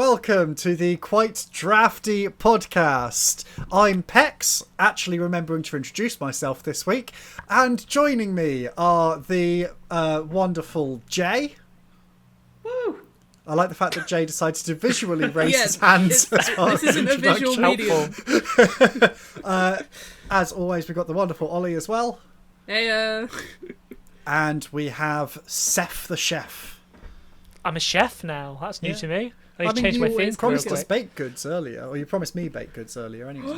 welcome to the Quite Drafty Podcast. I'm Pex, actually remembering to introduce myself this week, and joining me are the wonderful Jay. Woo! I like the fact that Jay decided to visually raise his hands as well. This isn't a visual medium. As always, we've got the wonderful Oli as well. Hey, And we have Seth the chef. I'm a chef now. That's new to me. I need to change you my theme. promised us baked goods earlier, or you promised me baked goods earlier anyway.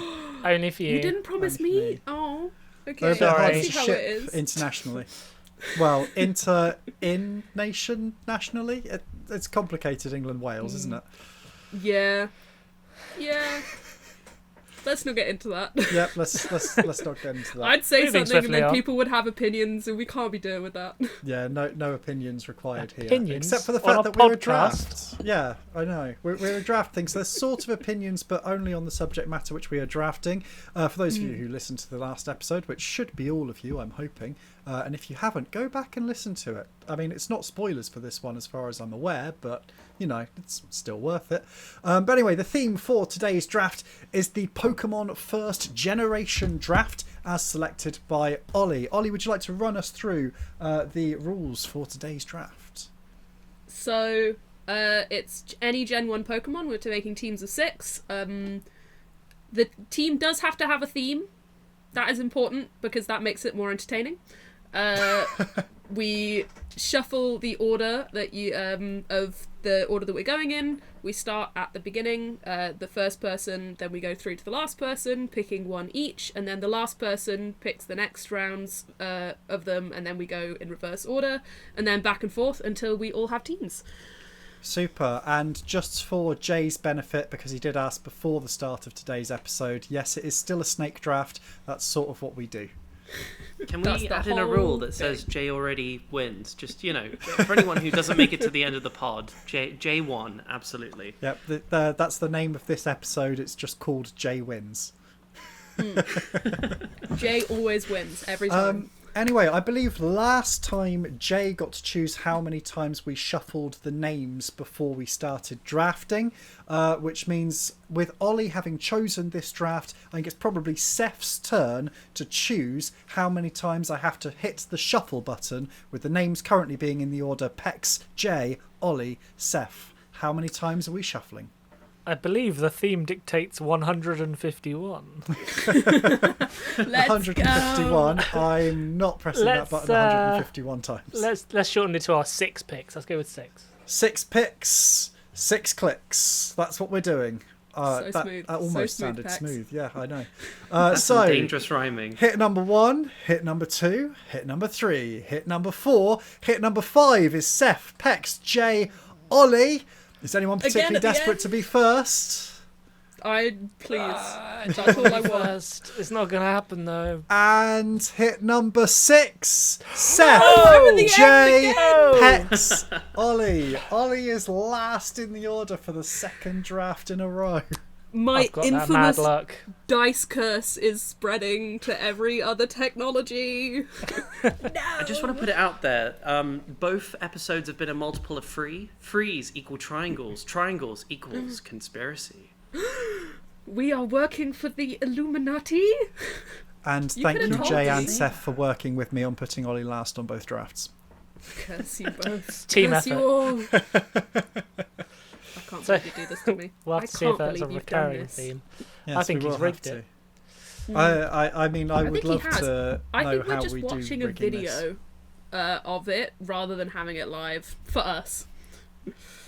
Only for you. you didn't promise me? Oh, okay. They're a bit hard to See how ship it is. internationally. Well, nationally, it's complicated. England, Wales, isn't it? Yeah. Let's not get into that. Yep. Let's not get into that. I'd say Moving something and then swiftly people would have opinions, and we can't be doing with that. Yeah, no opinions required here. Opinions? Except for the On fact a that we're a podcast? draft. Yeah, I know. We're a draft thing, so there's sort of opinions, but only on the subject matter which we are drafting. For those of you who listened to the last episode, which should be all of you, I'm hoping, and if you haven't, go back and listen to it. I mean, it's not spoilers for this one as far as I'm aware, but, you know, it's still worth it. But anyway, the theme for today's draft is the Pokemon First Generation Draft, as selected by Oli. Oli, would you like to run us through the rules for today's draft? So, it's any Gen 1 Pokemon. We're making teams of 6. The team does have to have a theme. That is important, because that makes it more entertaining. We shuffle the order that of the order that we're going in. We start at the beginning, the first person, then we go through to the last person, picking one each, and then the last person picks the next rounds of them, and then we go in reverse order, and then back and forth until we all have teams. Super. And just for Jay's benefit, because he did ask before the start of today's episode, yes, it is still a snake draft. That's sort of what we do. Can That's we the add in a whole rule that says Jay already wins? Just, you know, for anyone who doesn't make it to the end of the pod, Jay won, absolutely. Yep, that's the name of this episode. It's just called Jay Wins. Jay always wins, every time. Anyway, I believe last time Jay got to choose how many times we shuffled the names before we started drafting, which means with Oli having chosen this draft, I think it's probably Seth's turn to choose how many times I have to hit the shuffle button, with the names currently being in the order Pex, Jay, Oli, Seth. How many times are we shuffling? I believe the theme dictates 151. 151. I'm not pressing that button 151 times. Let's shorten it to our 6 picks. Let's go with 6. 6 picks, 6 clicks. That's what we're doing. Smooth. That almost So smooth, sounded Pex. smooth. Yeah, I know. That's So some dangerous rhyming. hit number 1, hit number 2, hit number 3, hit number 4, hit number 5 is Seth, Pex, Jay, Oli. Is anyone particularly at the desperate end. to be first? Please. That's all I want. First. It's not going to happen, though. And hit number 6, Seth, I'm at the Jay, end Pex, Oli. Oli is last in the order for the second draft in a row. My I've got that mad infamous luck. dice curse is spreading to every other technology. I just want to put it out there. Both episodes have been a multiple of 3. 3's equal triangles. Triangles equals conspiracy. We are working for the Illuminati. And You thank could've you, told Jay me. and Seth, for working with me on putting Oli last on both drafts. Curse you both. Team Curse effort. you all. I can't So- believe you do this to me. We'll have I to see can't if that's a believe you've done recurring this. theme. Yes, I think we he's will have rigged to. it. I mean, I would think he love has. to I know think we're how just we do watching a rigging this. video of it rather than having it live for us.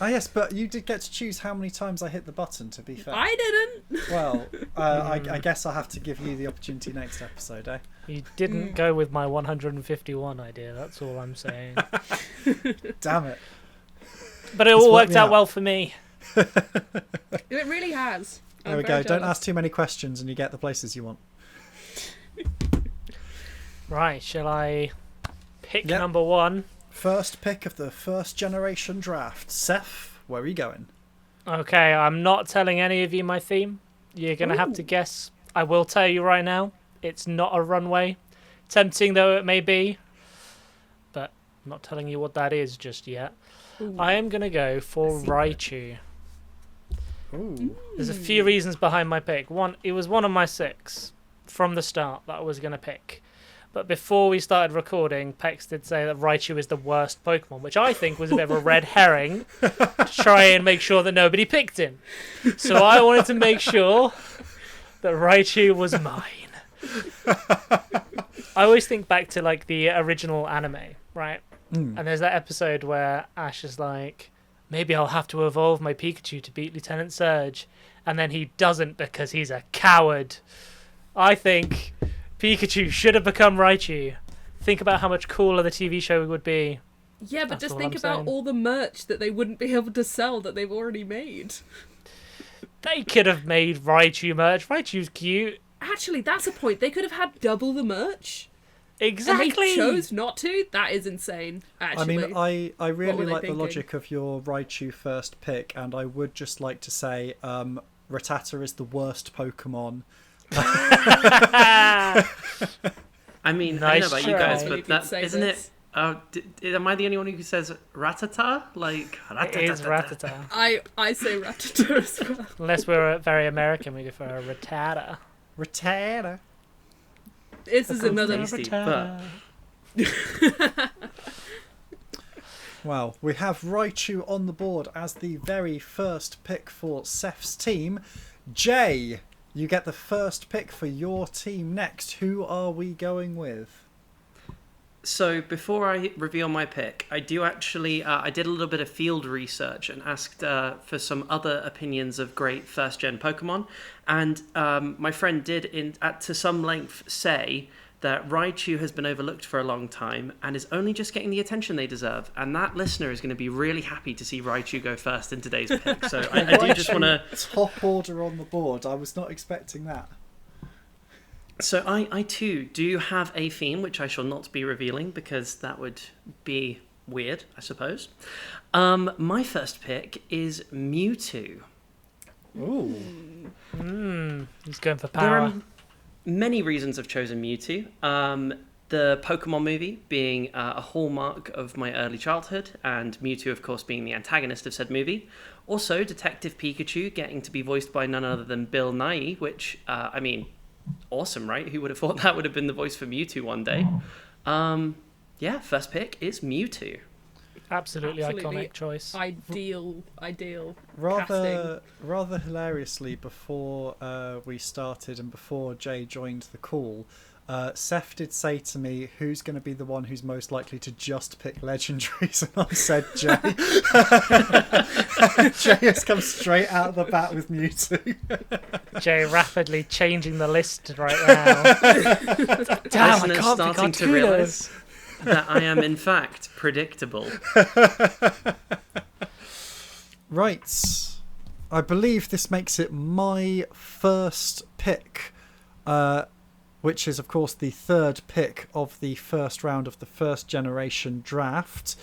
Oh yes, but you did get to choose how many times I hit the button, to be fair. I didn't. Well, I guess I'll have to give you the opportunity next episode, eh? You didn't go with my 151 idea, that's all I'm saying. Damn it. But it It's all worked worked me out out. well for me. It really has. There we go. Don't ask too many questions and you get the places you want. Right, shall I pick Yep. number 1? First pick of the first generation draft. Seth, where are you going? Okay, I'm not telling any of you my theme. You're going to have to guess. I will tell you right now, it's not a runway. Tempting though it may be, but I'm not telling you what that is just yet. Ooh. I am going to go for A secret. Raichu. Ooh. There's a few reasons behind my pick. One, it was one of my 6 from the start that I was going to pick. But before we started recording, Pex did say that Raichu is the worst Pokemon, which I think was a bit of a red herring to try and make sure that nobody picked him. So I wanted to make sure that Raichu was mine. I always think back to like the original anime, right? And there's that episode where Ash is like, maybe I'll have to evolve my Pikachu to beat Lieutenant Surge. And then he doesn't because he's a coward. I think Pikachu should have become Raichu. Think about how much cooler the TV show would be. Yeah, but That's just all think I'm about saying. all the merch that they wouldn't be able to sell that they've already made. They could have made Raichu merch. Raichu's cute. Actually, that's a point. They could have had double the merch. Exactly. And they chose not to? That is insane, actually. I mean, I What really were they like the thinking? logic of your Raichu first pick, and I would just like to say Rattata is the worst Pokemon. I mean, I don't know Nice about you guys, try. You but could that say isn't this. it. Am I the only one who says Ratata? Like It is Rattata. I say Rattata as well. Unless we're very American, we go for a Rattata. Rattata. This is another... tasty, but Well, we have Raichu on the board as the very first pick for Seth's team. Jay, you get the first pick for your team next. Who are we going with? So before I reveal my pick, I do actually, I did a little bit of field research and asked for some other opinions of great first-gen Pokemon. And my friend did, to some length, say that Raichu has been overlooked for a long time and is only just getting the attention they deserve. And that listener is going to be really happy to see Raichu go first in today's pick. So I do just want to... Top order on the board. I was not expecting that. So I too do have a theme, which I shall not be revealing because that would be weird, I suppose. My first pick is Mewtwo. Ooh. He's going for There power. are many reasons I've chosen Mewtwo. The Pokemon movie being a hallmark of my early childhood, and Mewtwo, of course, being the antagonist of said movie. Also, Detective Pikachu getting to be voiced by none other than Bill Nighy, which, I mean... awesome, right? Who would have thought that would have been the voice for Mewtwo one day? Yeah, first pick is Mewtwo. Absolutely Absolutely. iconic choice. Ideal Rather casting. hilariously, before we started and before Jay joined the call, Seth did say to me, who's going to be the one who's most likely to just pick legendaries? And I said Jay. Jay has come straight out of the bat with Mewtwo. Jay rapidly changing the list right now. Damn, I Listeners can't starting pick to Articuno. realise that I am, in fact, predictable. Right. I believe this makes it my first pick, which is, of course, the third pick of the first round of the first generation draft.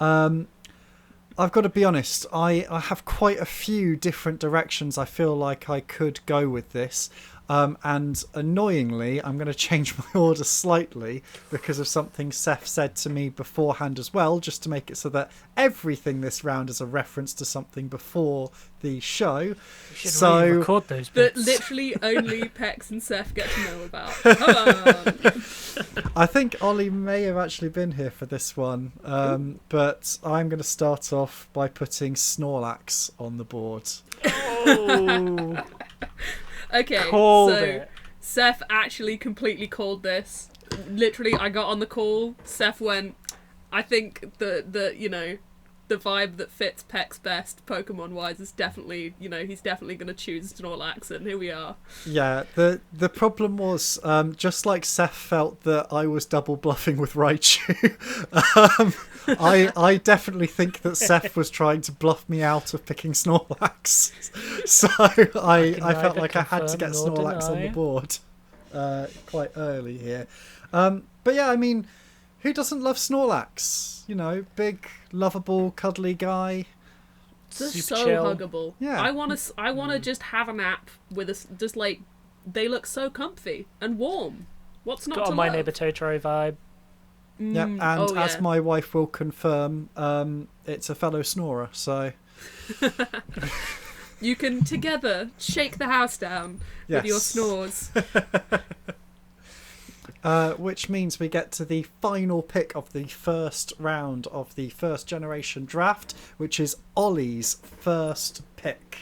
I've got to be honest, I have quite a few different directions I feel like I could go with this. And annoyingly, I'm going to change my order slightly because of something Seth said to me beforehand as well, just to make it so that everything this round is a reference to something before the show. You should really record those That bits. literally only Pex and Seth get to know about. Come on. I think Oli may have actually been here for this one, but I'm going to start off by putting Snorlax on the board. Oh, Okay, called so it. Seth actually completely called this. Literally, I got on the call. Seth went, I think the you know, the vibe that fits Peck's best Pokemon wise is definitely, you know, he's definitely going to choose Snorlax, and here we are. Yeah, the problem was, just like Seth felt that I was double bluffing with Raichu, I definitely think that Seth was trying to bluff me out of picking Snorlax. So I felt neither like I had to get confirm nor Snorlax on the deny. board quite early here. But yeah, I mean, who doesn't love Snorlax? You know, big, lovable, cuddly guy. They're Super so chill. huggable. Yeah. I want to just have a nap with us. Just like they look so comfy and warm. What's not Got to on my love? neighbour Totoro vibe. Yep, and oh, as yeah. my wife will confirm, it's a fellow snorer, so... You can together shake the house down with your snores. Which means we get to the final pick of the first round of the first generation draft, which is Ollie's first pick.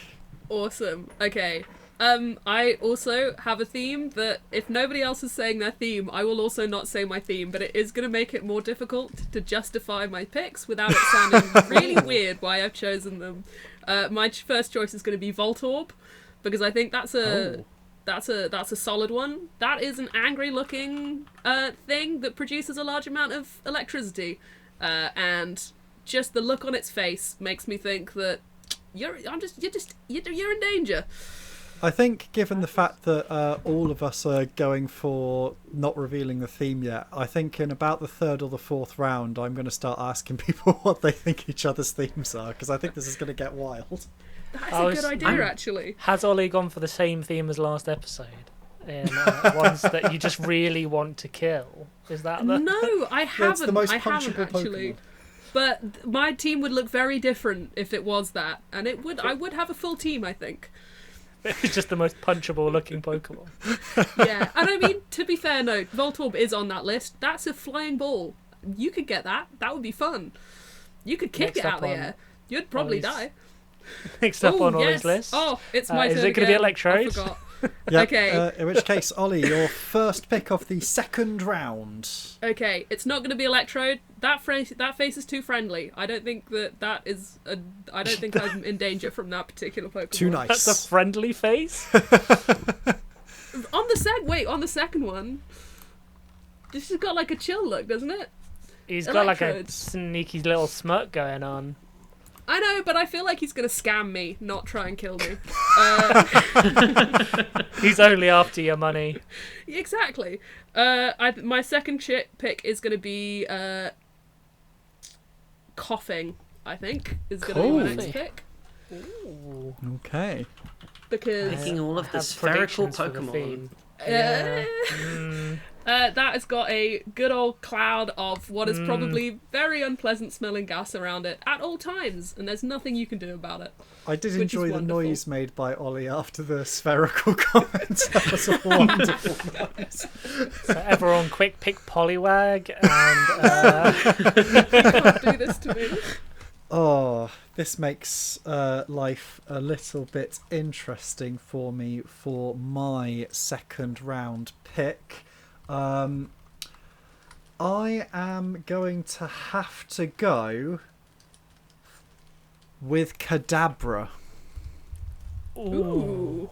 Awesome. Okay. I also have a theme that if nobody else is saying their theme, I will also not say my theme, but it is going to make it more difficult to justify my picks without it sounding really weird why I've chosen them. My first choice is going to be Voltorb, because I think that's a solid one. That is an angry looking thing that produces a large amount of electricity, and just the look on its face makes me think that you're in danger. I think, given the fact that all of us are going for not revealing the theme yet, I think in about the third or the fourth round, I'm going to start asking people what they think each other's themes are, because I think this is going to get wild. That's a good idea, actually. Has Ollie gone for the same theme as last episode? In ones that you just really want to kill? Is that the... No, I haven't. It's the most I haven't punchable actually. Pokemon. But my team would look very different if it was that, and I would have a full team, I think. It's just the most punchable looking Pokemon. Yeah, and I mean, to be fair, no, Voltorb is on that list. That's a flying ball. You could get that. That would be fun. You could kick it out of the air. You'd probably die. Next up on Ollie's list. Oh, it's my turn. Is it going to be Electrode? I forgot. Yep. Okay. In which case, Ollie, your first pick of the second round. Okay, it's not going to be Electrode. That face is too friendly. I don't think I don't think I'm in danger from that particular Pokemon. Too nice. That's a friendly face. On the second one, this has got like a chill look, doesn't it? He's got like a Electrode. sneaky little smirk going on. I know, but I feel like he's going to scam me, not try and kill me. He's only after your money. Exactly. My second pick is going to be Coughing, I think, is going to be my next pick. Ooh. Okay. Because Picking all of the Have spherical predictions for the Pokemon. theme. that has got a good old cloud of what is probably very unpleasant smelling gas around it at all times, and there's nothing you can do about it. I did Which is enjoy the wonderful. noise made by Ollie after the spherical comment. That was a wonderful noise. So everyone quick pick Poliwag and You can't do this to me. Oh, this makes life a little bit interesting for me for my second round pick. I am going to have to go with Kadabra. Ooh.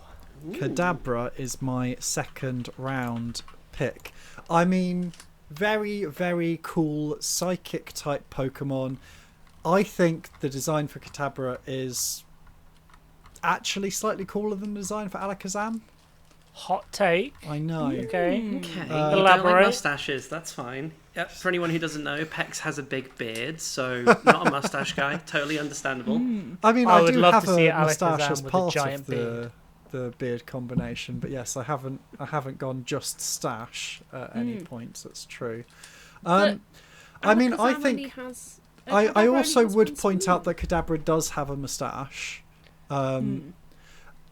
Kadabra is my second round pick. I mean, very, very cool psychic type Pokemon. I think the design for Kadabra is actually slightly cooler than the design for Alakazam. hot take. I know. Okay. Okay, you don't like Elaborate. mustaches, that's fine. Yep. For anyone who doesn't know, Pex has a big beard, so not a mustache guy. Totally understandable. I mean, I I would do love have to see a moustache Alakazam as with a part giant of the beard combination, but yes, I haven't gone just stash at any point. That's true. But I mean, I Alakazam think only has- I Kadabra also only has would one point out spoon. that Kadabra does have a moustache.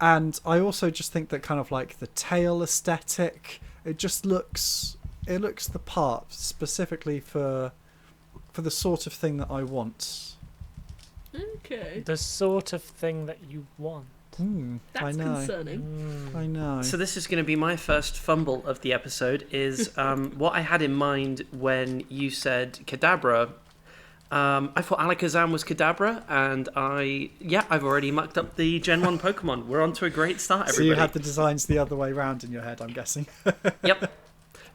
And I also just think that kind of like the tail aesthetic, it just looks the part specifically for the sort of thing that I want. Okay. The sort of thing that you want. I That's know. concerning. I know. So this is going to be my first fumble of the episode, is what I had in mind when you said Kadabra. I thought Alakazam was Kadabra, and I've already mucked up the Gen 1 Pokemon. We're on to a great start, So everybody. you had the designs the other way round in your head, I'm guessing. Yep.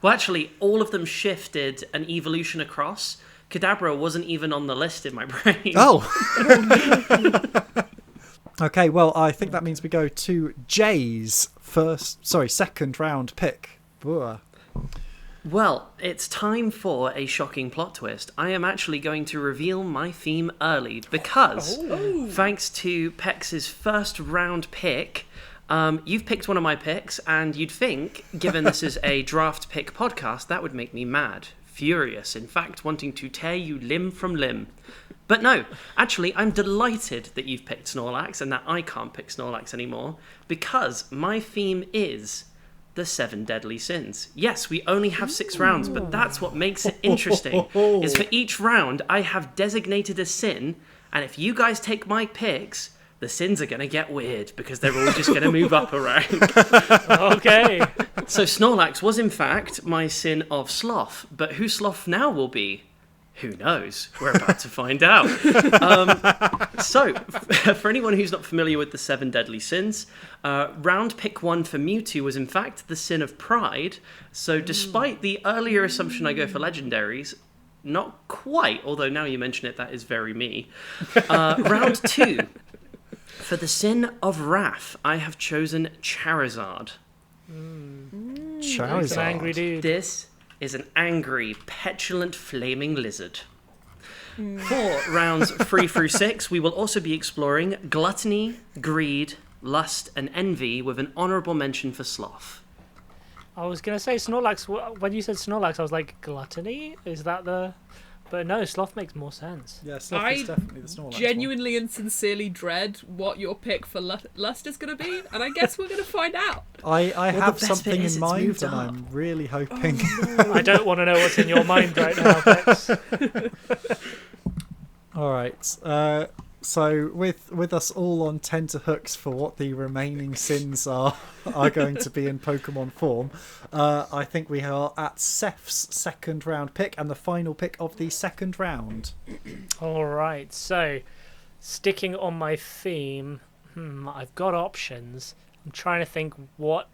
Well, actually, all of them shifted an evolution across. Kadabra wasn't even on the list in my brain. Oh! Okay, well, I think that means we go to Jay's second round pick. Boo. Well, it's time for a shocking plot twist. I am actually going to reveal my theme early because, thanks to Pex's first round pick, you've picked one of my picks, and you'd think, given this is a draft pick podcast, that would make me mad, furious, in fact wanting to tear you limb from limb. But no, actually, I'm delighted that you've picked Snorlax and that I can't pick Snorlax anymore, because my theme is the 7 deadly sins. Yes, we only have 6 rounds, but that's what makes it interesting, is for each round I have designated a sin, and if you guys take my picks, the sins are going to get weird, because they're all just going to move up a rank. Okay. So Snorlax was in fact my sin of sloth, but who sloth now will be? Who knows? We're about to find out. So, for anyone who's not familiar with the 7 deadly sins, round pick 1 for Mewtwo was in fact the sin of pride. So despite the earlier assumption I go for legendaries, not quite, although now you mention it, that is very me. Round 2, for the sin of wrath, I have chosen Charizard. Charizard. He's an angry dude. This is an angry, petulant, flaming lizard. For rounds 3 through 6, we will also be exploring gluttony, greed, lust, and envy, with an honourable mention for sloth. I was going to say Snorlax. When you said Snorlax, I was like, gluttony? Is that the... But no, sloth makes more sense. Yeah, Sloth I is definitely the Snorlax genuinely and sincerely dread what your pick for lust is going to be, and I guess we're going to find out. I Well, the have best something bit is in it's mind, moved and up. I'm really hoping. I don't want to know what's in your mind right now, Bex. All right. So with us all on tenterhooks for what the remaining sins are going to be in Pokemon form, I think we are at Seth's second round pick and the final pick of the second round. All right, so sticking on my theme, I've got options. I'm trying to think what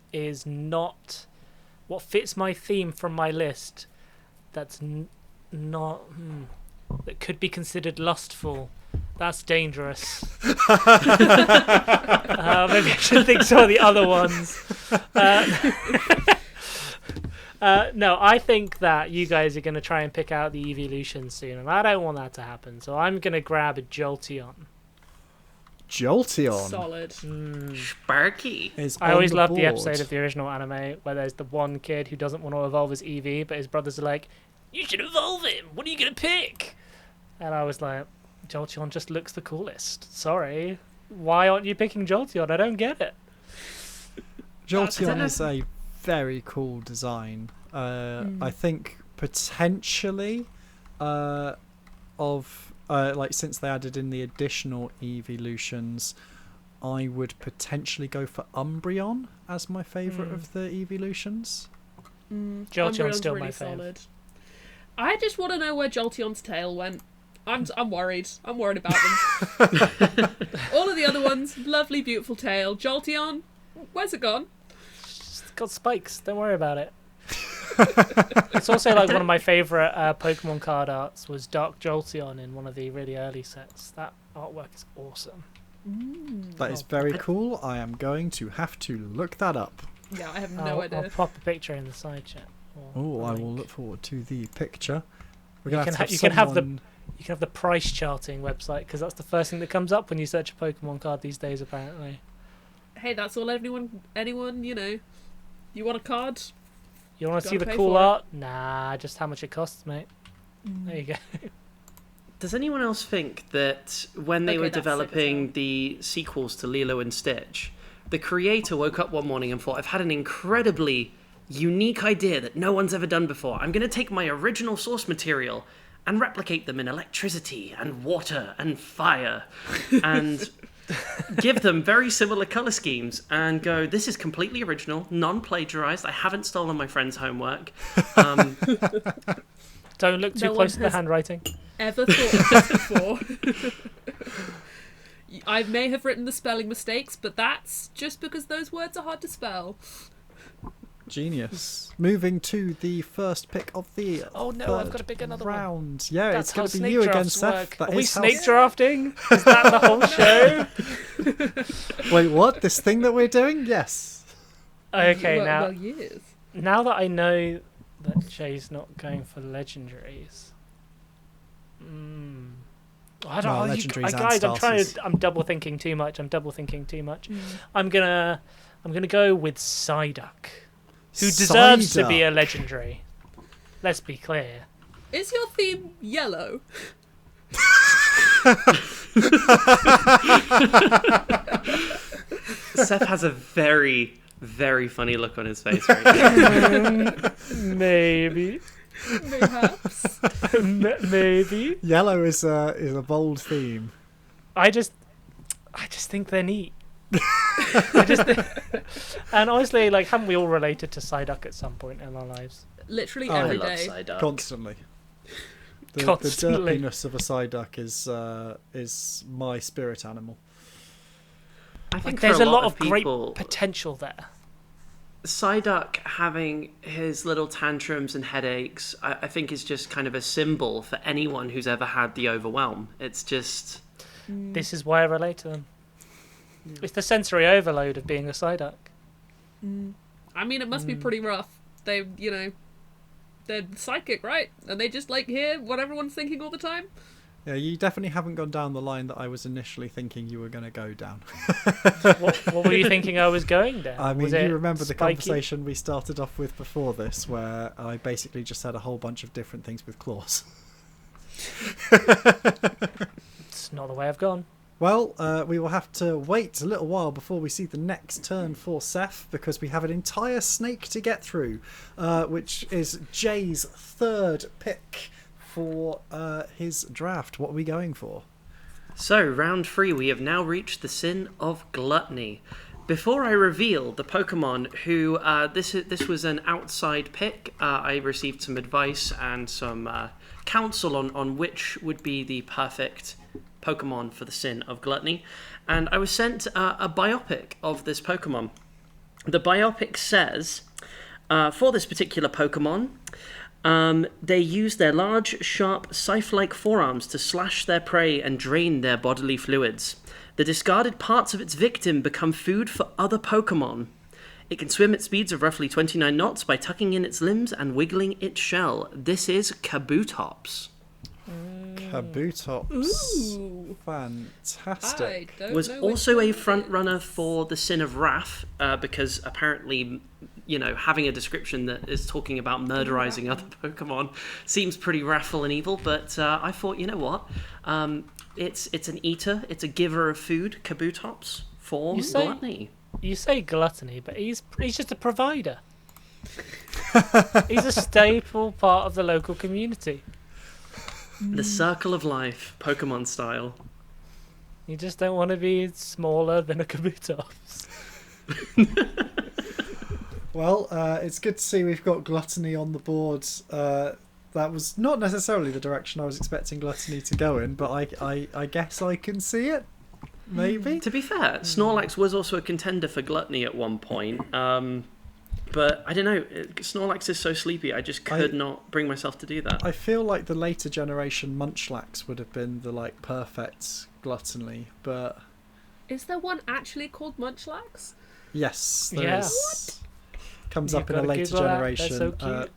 fits my theme from my list that's not that could be considered lustful. That's dangerous. Maybe I should think some of the other ones. No, I think that you guys are going to try and pick out the evolution soon, and I don't want that to happen. So I'm going to grab a Jolteon. Jolteon Solid. Sparky. is I on always the love the board. episode of the original anime where there's the one kid who doesn't want to evolve as Eevee, but his brothers are like, "You should evolve him. What are you going to pick?" And I was like, Jolteon just looks the coolest. Sorry. Why aren't you picking Jolteon? I don't get it. Jolteon is a very cool design. I think potentially since they added in the additional evolutions, I would potentially go for Umbreon as my favourite of the evolutions. Jolteon's Umbreon's still really my fave. solid. I just want to know where Jolteon's tail went. I'm worried. I'm worried about them. All of the other ones, lovely, beautiful tail. Jolteon, where's it gone? It's got spikes. Don't worry about it. It's also like one of my favourite Pokemon card arts was Dark Jolteon in one of the really early sets. That artwork is awesome. That is very cool. I am going to have to look that up. Yeah, I have no idea. I'll pop a picture in the side chat. Oh, a I link. will look forward to the picture. We're You gonna can have to you can have the someone- You can have the price charting website because that's the first thing that comes up when you search a Pokemon card these days, apparently. Hey, that's all anyone, you want a card? You want to see Gotta the pay cool for it. art? Nah, just how much it costs, mate. There you go. Does anyone else think that when they Okay, were that's sick as developing hell. the sequels to Lilo and Stitch, the creator woke up one morning and thought, I've had an incredibly unique idea that no one's ever done before. I'm going to take my original source material and replicate them in electricity and water and fire and give them very similar color schemes and go, this is completely original, non-plagiarized. I haven't stolen my friend's homework. Don't look too No one close to the has- handwriting. Ever thought of this before? I may have written the spelling mistakes, but that's just because those words are hard to spell. Genius. Moving to the first pick of the Oh no, I've got to pick another one. round. Yeah, That's it's going how to be snake you again, drafts Seth. work. That Are we is how- snake drafting? Is that the whole show? Wait, what? This thing that we're doing? Yes. Okay, well, yes. now that I know that Jay's not going for legendaries, I don't Well, know. legendaries and Guys, starters. I'm double thinking too much. I'm gonna go with Psyduck, who deserves to be Cider. a legendary. Let's be clear. Is your theme yellow? Seth has a very, very funny look on his face right now. Maybe. Perhaps. Maybe. Yellow is a bold theme. I just think they're neat. And honestly, like, haven't we all related to Psyduck at some point in our lives? Literally Oh, every I love day. Psyduck. Constantly. The Constantly. derpiness of a Psyduck is my spirit animal. I think Like, there's for a lot of people, great potential there. Psyduck having his little tantrums and headaches, I think is just kind of a symbol for anyone who's ever had the overwhelm. It's just... This is why I relate to them. It's the sensory overload of being a Psyduck. I mean, it must be pretty rough. They, they're psychic, right? And they just, like, hear what everyone's thinking all the time? Yeah, you definitely haven't gone down the line that I was initially thinking you were going to go down. What were you thinking I was going down? I mean, Was you it remember the spiky? conversation we started off with before this, where I basically just had a whole bunch of different things with claws. It's not the way I've gone. Well, we will have to wait a little while before we see the next turn for Seth, because we have an entire snake to get through, which is Jay's third pick for his draft. What are we going for? So, round 3, we have now reached the sin of gluttony. Before I reveal the Pokemon who, this was an outside pick, I received some advice and some counsel on which would be the perfect Pokemon for the sin of gluttony, and I was sent a biopic of this Pokemon. The biopic says, for this particular Pokemon, they use their large, sharp, scythe-like forearms to slash their prey and drain their bodily fluids. The discarded parts of its victim become food for other Pokemon. It can swim at speeds of roughly 29 knots by tucking in its limbs and wiggling its shell. This is Kabutops. Kabutops. Ooh. Fantastic. I don't Was know also which a one front it runner is. for the Sin of Wrath, because apparently, having a description that is talking about murderizing other Pokemon seems pretty wrathful and evil. But I thought, you know what? It's an eater. It's a giver of food. Kabutops for gluttony. You say gluttony, but he's just a provider. He's a staple part of the local community. The circle of life, Pokemon style. You just don't want to be smaller than a Kabutops. Well, it's good to see we've got gluttony on the board. That was not necessarily the direction I was expecting gluttony to go in, but I guess I can see it. Maybe. To be fair, Snorlax was also a contender for gluttony at one point. But I don't know, Snorlax is so sleepy, I just could not bring myself to do that. I feel like the later generation Munchlax would have been the perfect gluttony, but Is there one actually called Munchlax? yes, there Yeah. is. Comes You've up in a gotta later Google that, they're generation. so cute.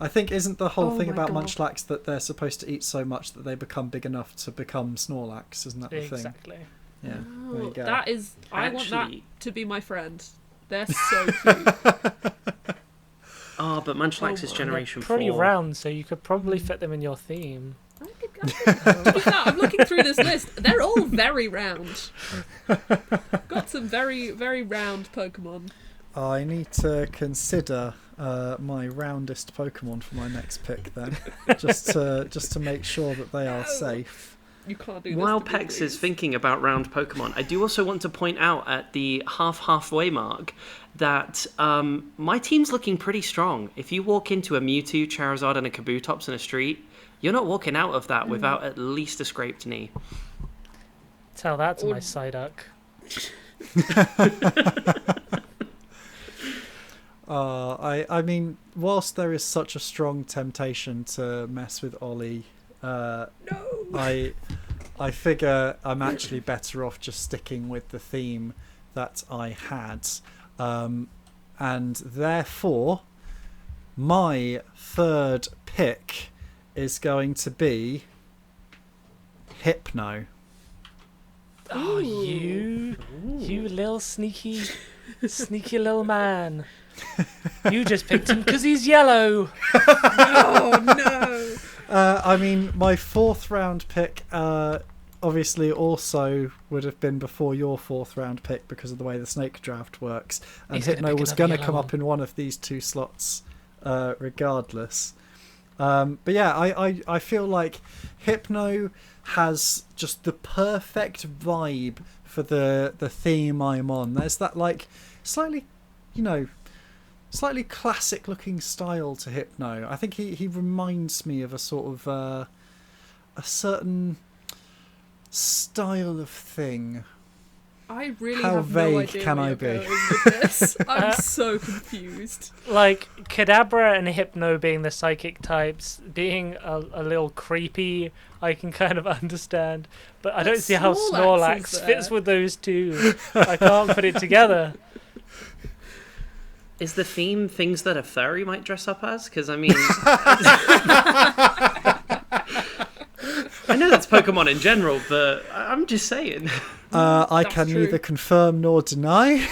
I think isn't the whole Oh thing my about God. Munchlax that they're supposed to eat so much that they become big enough to become Snorlax? Isn't that the thing? Exactly. Yeah, there Oh, you go. that is. I want that Actually- to be my friend. They're so cute. Oh, but Munchlax is They're Generation pretty 4. round, so you could probably fit them in your theme. To be fair, I'm looking through this list. They're all very round. Got some very, very round Pokemon. I need to consider my roundest Pokemon for my next pick then, just to make sure that they are safe. You can't do this. While to me, Pex is please. thinking about round Pokemon, I do also want to point out at the halfway mark that my team's looking pretty strong. If you walk into a Mewtwo, Charizard, and a Kabutops in a street, you're not walking out of that without at least a scraped knee. Tell that to Or- my Psyduck. I mean, whilst there is such a strong temptation to mess with Oli, No. I figure I'm actually better off just sticking with the theme that I had, and therefore my third pick is going to be Hypno. Oh, you little sneaky little man. You just picked him because he's yellow. Oh no. I mean, my 4th round pick obviously also would have been before your 4th round pick because of the way the snake draft works. And He's gonna Hypno pick was another going to yellow come one. up in one of these 2 slots regardless. But yeah, I feel like Hypno has just the perfect vibe for the theme I'm on. There's that like slightly, slightly classic looking style to Hypno. I think he reminds me of a sort of a certain style of thing. I really How have vague no idea can where I you're be? going with this. I'm so confused. Like Kadabra and Hypno being the psychic types, being a little creepy, I can kind of understand. But I don't see how Snorlax is Snorlax there. fits with those two. I can't put it together. Is the theme things that a furry might dress up as? Because, I mean... I know that's Pokemon in general, but I'm just saying. I That's can true. neither confirm nor deny.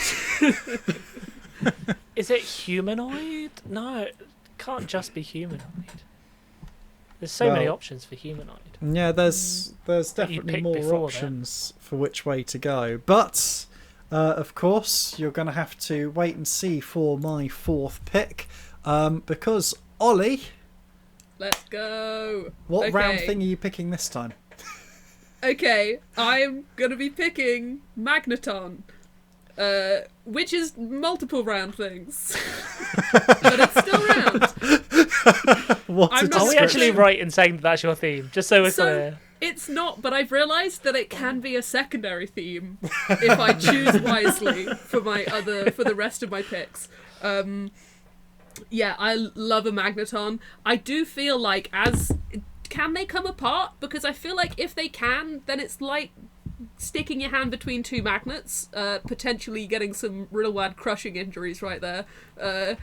Is it humanoid? No, it can't just be humanoid. There's so many Well, options for humanoid. Yeah, there's definitely picked more before then. options for which way to go. But, of course, you're going to have to wait and see for my 4th pick. Because, Ollie, Let's go. what round Okay. thing are you picking this time? Okay, I'm gonna be picking Magneton, which is multiple round things, but it's still round. What I'm a not Are we actually description. right in saying that that's your theme? Just so we're So clear. it's not, but I've realised that it can be a secondary theme if I choose wisely for the rest of my picks. Yeah, I love a Magneton. I do feel like can they come apart? Because I feel like if they can, then it's like sticking your hand between 2 magnets, potentially getting some real bad crushing injuries right there. So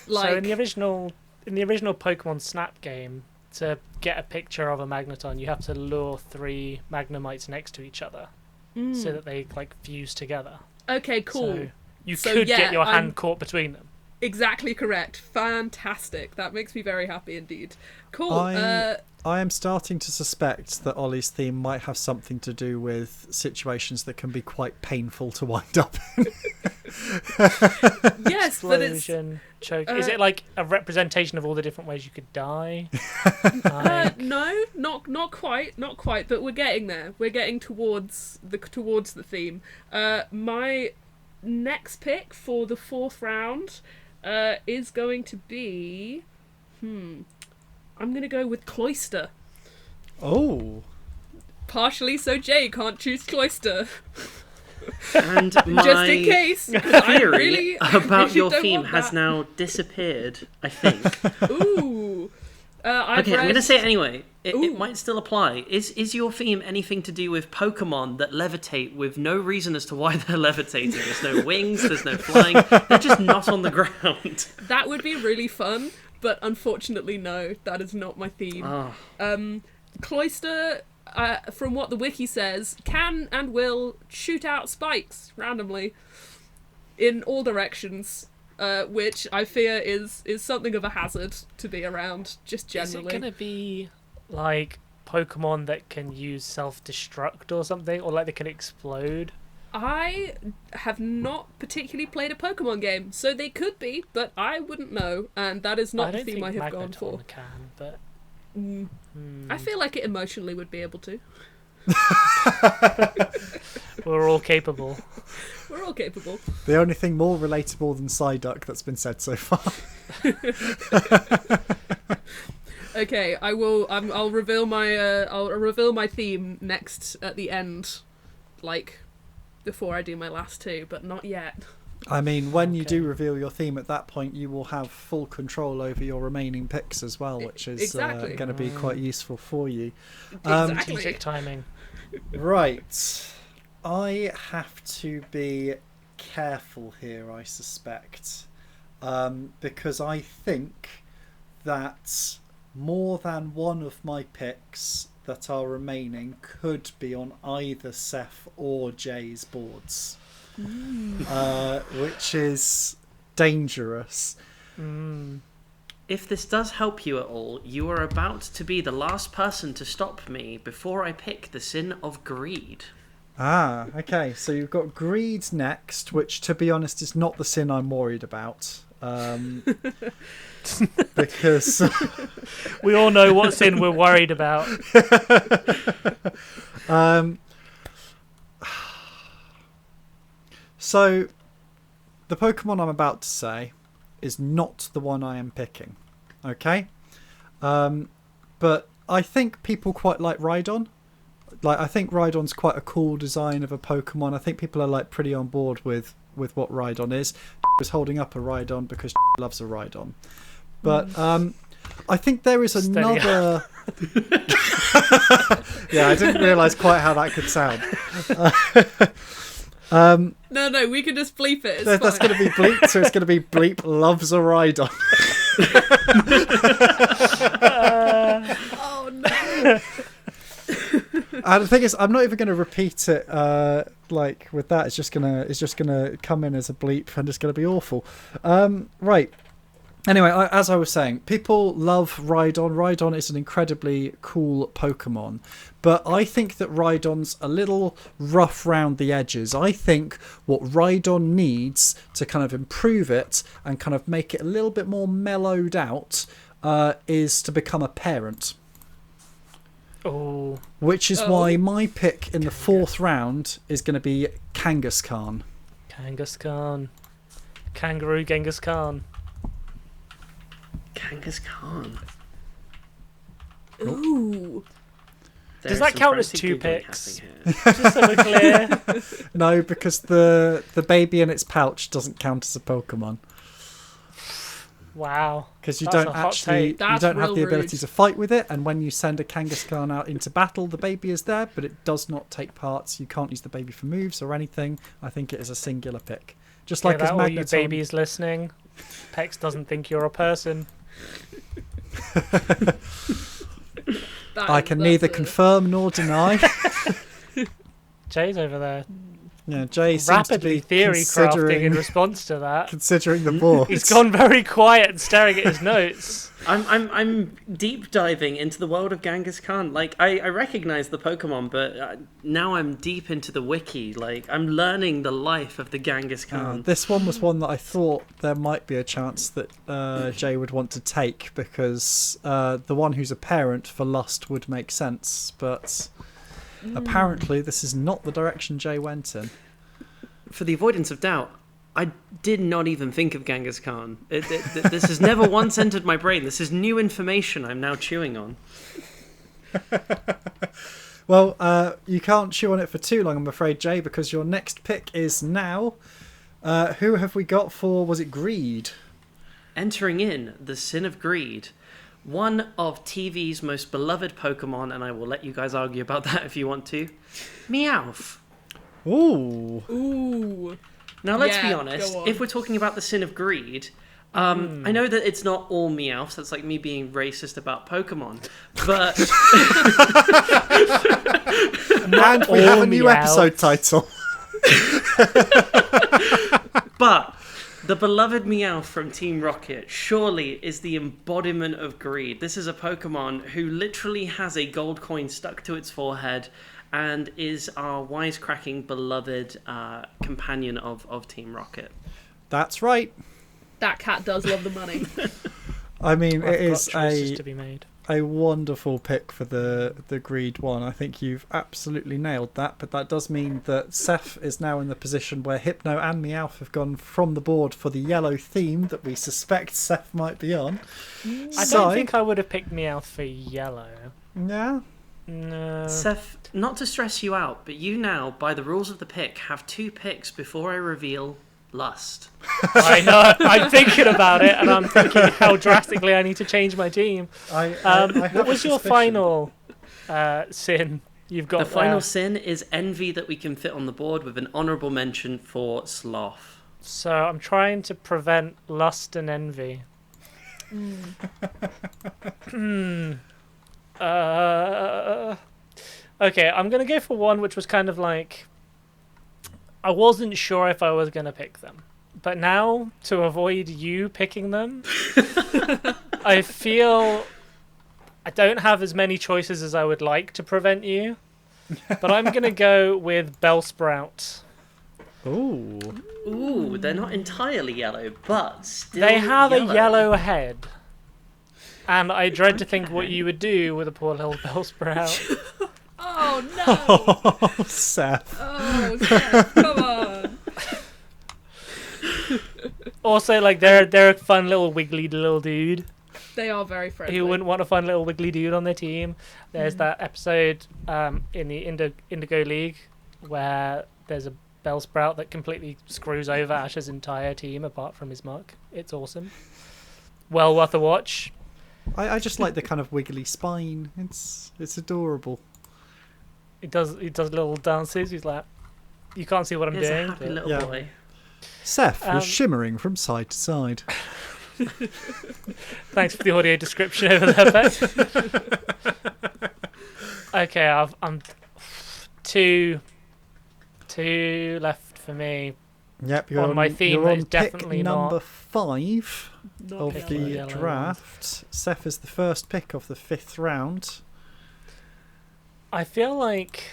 Like, in the original Pokemon Snap game, to get a picture of a Magneton, you have to lure 3 Magnemites next to each other so that they like fuse together. okay, cool. So you So, could yeah, get your hand I'm- caught between them. Exactly correct. Fantastic. That makes me very happy indeed. Cool. I am starting to suspect that Ollie's theme might have something to do with situations that can be quite painful to wind up in. Yes, but it's Explosion, choke. Is it like a representation of all the different ways you could die? no, not quite, but we're getting there. We're getting towards the theme. My next pick for the 4th round is going to be I'm going to go with Cloyster. Oh. Partially so Jay can't choose Cloyster. And my Just in case. 'cause I theory really about your don't theme want has that. now disappeared, I think. Ooh. I've Okay, I'm read- going to say it anyway. It Ooh. might still apply. Is your theme anything to do with Pokemon that levitate with no reason as to why they're levitating? There's no wings, there's no flying, they're just not on the ground. That would be really fun, but unfortunately, no, that is not my theme. Oh. Cloyster, from what the wiki says, can and will shoot out spikes randomly in all directions, which I fear is something of a hazard to be around, just Is it generally. going to be like Pokemon that can use self-destruct or something? Or like they can explode? I have not particularly played a Pokemon game, so they could be, but I wouldn't know, and that is I not the don't theme think I have gone Magneton for. can, but... I feel like it emotionally would be able to. We're all capable. We're all capable. The only thing more relatable than Psyduck that's been said so far. Okay, I will. I'll reveal my. I'll reveal my theme next at the end, like before I do my last 2, but not yet. I mean, when you do Okay. reveal your theme at that point, you will have full control over your remaining picks as well, which is Exactly. going to be quite useful for you. Exactly. Strategic timing. Right. I have to be careful here, I suspect, because I think that more than one of my picks that are remaining could be on either Seth or Jay's boards, which is dangerous. if this does help you at all, you are about to be the last person to stop me before I pick the sin of greed. Ah, okay. So you've got greed next, which, to be honest, is not the sin I'm worried about. Because we all know what sin we're worried about. So the Pokemon I'm about to say is not the one I am picking. Okay? But I think people quite like Rhydon. Like, I think Rhydon's quite a cool design of a Pokemon. I think people are like pretty on board with what Rhydon is. Was holding up a Rhydon because loves a Rhydon. But I think there is another... Yeah, I didn't realise quite how that could sound. No, we can just bleep it. That's going to be bleep, so it's going to be bleep loves a Rhydon. Oh no! And the thing is, I'm not even going to repeat it. Like with that, it's just gonna come in as a bleep, and it's going to be awful. Right. Anyway, as I was saying, people love Rhydon. Rhydon is an incredibly cool Pokemon. But I think that Rhydon's a little rough round the edges. I think what Rhydon needs to kind of improve it and kind of make it a little bit more mellowed out is to become a parent. Oh. Which is why my pick in the 4th round is going to be Kangaskhan. Kangaskhan. Kangaroo Genghis-Khan. Kangaskhan. Ooh. Does that count as 2 picks? Just so we're clear. No, because the baby in its pouch doesn't count as a Pokemon. Wow. Because you That's don't a hot actually take. you don't have the real ability rude. to fight with it, and when you send a Kangaskhan out into battle, the baby is there, but it does not take parts. You can't use the baby for moves or anything. I think it is a singular pick. Just like as all you Magneton. babies listening, Pex doesn't think you're a person. I can neither confirm nor deny. Jay's over there Yeah, Jay seems rapidly to be theory crafting considering in response to that. considering the board. He's gone very quiet and staring at his notes. I'm deep diving into the world of Kangaskhan. Like, I recognize the Pokemon, but now I'm deep into the wiki. Like, I'm learning the life of the Kangaskhan. This one was one that I thought there might be a chance that Jay would want to take, because the one who's a parent for Lust would make sense, but apparently this is not the direction Jay went in. For the avoidance of doubt, I did not even think of Kangaskhan. This has never once entered my brain. This is new information I'm now chewing on. Well, you can't chew on it for too long, I'm afraid, Jay, because your next pick is now. Who have we got for, was it Greed? Entering in the Sin of Greed, one of TV's most beloved Pokemon, and I will let you guys argue about that if you want to, Meowth. Ooh. Now, let's Yeah, be honest, go on. if we're talking about the Sin of Greed, I know that it's not all Meowths, that's like me being racist about Pokemon, but... And we have a new Meowth. episode title. But the beloved Meowth from Team Rocket surely is the embodiment of greed. This is a Pokemon who literally has a gold coin stuck to its forehead and is our wisecracking beloved companion of Team Rocket. That's right. That cat does love the money. I mean, I've it is got choices to be made. a wonderful pick for the Greed one. I think you've absolutely nailed that, but that does mean that Seth is now in the position where Hypno and Meowth have gone from the board for the yellow theme that we suspect Seth might be on. I don't think I would have picked Meowth for yellow. Yeah. No. Seth, not to stress you out, but you now, by the rules of the pick, have 2 picks before I reveal Lust. I know. I'm thinking about it, and I'm thinking how drastically I need to change my team. I have What was a your suspicion. final sin you've got The there? final sin is envy that we can fit on the board with an honourable mention for Sloth. So I'm trying to prevent lust and envy. Okay, I'm going to go for one which was kind of like... I wasn't sure if I was going to pick them. But now, to avoid you picking them, I feel I don't have as many choices as I would like to prevent you, but I'm going to go with Bellsprout. Ooh, they're not entirely yellow, but still They have yellow. a yellow head. And I dread to think what you would do with a poor little Bellsprout. Oh no! Oh, Seth. Oh, Seth, come on! Also, like, they're a fun little wiggly little dude. They are very friendly. Who wouldn't want a fun little wiggly dude on their team? There's that episode in the Indigo League where there's a Bellsprout that completely screws over Ash's entire team apart from his mark. It's awesome. Well worth a watch. I just like the kind of wiggly spine. It's adorable. He does little dances. He's like, you can't see what I'm He's a doing. happy but- little Yeah. boy. Seth was shimmering from side to side. Thanks for the audio description over there, Bex. Okay, I'm two left for me. Yep, you're On my theme, you're that on is definitely pick number not- 5 Not of yellow. the yellow draft. Seth is the first pick of the 5th round. I feel like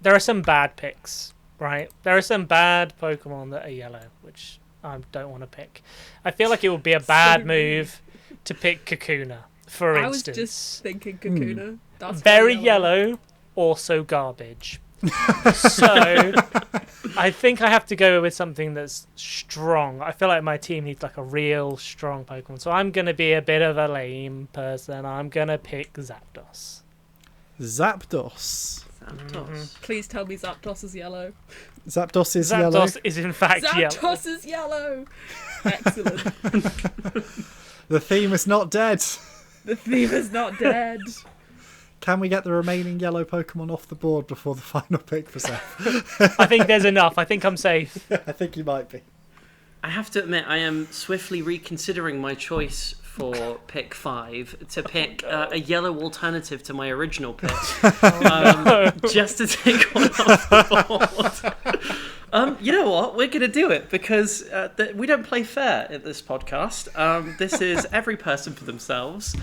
there are some bad picks, right? There are some bad Pokemon that are yellow, which I don't want to pick. I feel like it would be a bad move to pick Kakuna, for I was instance. just thinking Kakuna. That's Very yellow, also garbage. So I think I have to go with something that's strong. I feel like my team needs like a real strong Pokemon. So I'm going to be a bit of a lame person. I'm going to pick Zapdos. Zapdos. Zapdos. Please tell me Zapdos is yellow. Zapdos is yellow. Zapdos is in fact yellow. Zapdos is yellow! Excellent. The theme is not dead. The theme is not dead. Can we get the remaining yellow Pokemon off the board before the final pick for Seth? I think there's enough. I think I'm safe. I think you might be. I have to admit, I am swiftly reconsidering my choice for pick 5 to pick a yellow alternative to my original pick, just to take one off the board. You know what? We're going to do it because we don't play fair at this podcast. This is every person for themselves.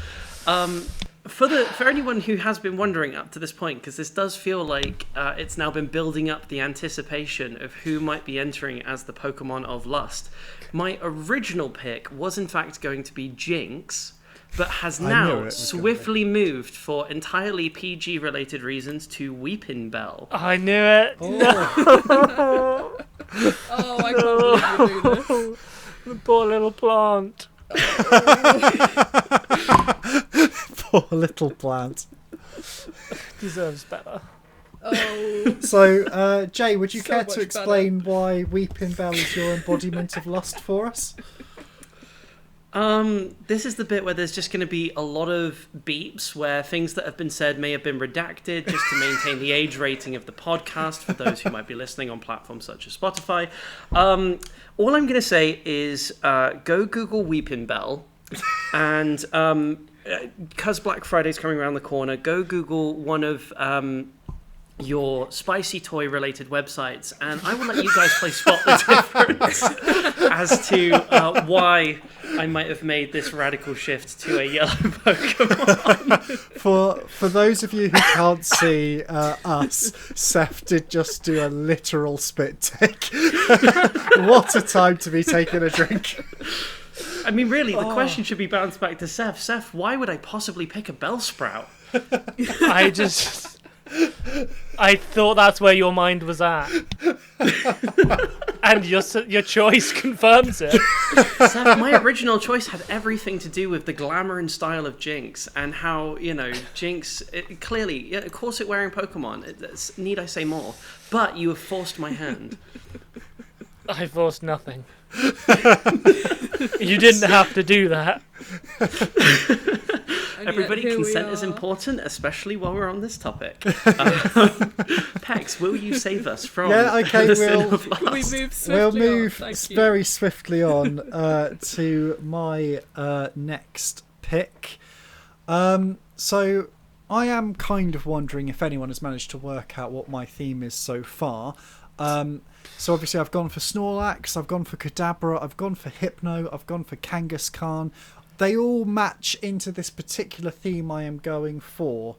For anyone who has been wondering up to this point, because this does feel like it's now been building up the anticipation of who might be entering as the Pokemon of Lust. My original pick was in fact going to be Jinx, but has I knew it now was swiftly moved for entirely PG related reasons to Weeping Bell. I knew it. Oh. Oh, I can't believe you do this. The poor little plant. Poor little plant. Deserves better. Oh. So, Jay, would you So care much to explain why Weeping Bell is your embodiment of lust for us? This is the bit where there's just going to be a lot of beeps where things that have been said may have been redacted just to maintain the age rating of the podcast for those who might be listening on platforms such as Spotify. All I'm going to say is go Google Weeping Bell and because Black Friday's coming around the corner, go Google one of your spicy toy related websites and I will let you guys play spot the difference as to why I might have made this radical shift to a yellow Pokemon. For those of you who can't see us, Seth did just do a literal spit take. What a time to be taking a drink. I mean, really, the question should be bounced back to Seth. Seth, why would I possibly pick a Bellsprout? I thought that's where your mind was at. And your choice confirms it. Seth, my original choice had everything to do with the glamour and style of Jinx and how, Jinx, clearly, a corset-wearing Pokemon. Need I say more? But you have forced my hand. I forced nothing. You didn't have to do that. And Everybody, yet here we consent is are. important, especially while we're on this topic. Pex, will you save us from okay, the sin we'll- of lust? Can we move swiftly We'll on? move Thank you. very swiftly on to my next pick. So I am kind of wondering if anyone has managed to work out what my theme is so far. So obviously I've gone for Snorlax, I've gone for Kadabra, I've gone for Hypno, I've gone for Kangaskhan. they all match into this particular theme I am going for.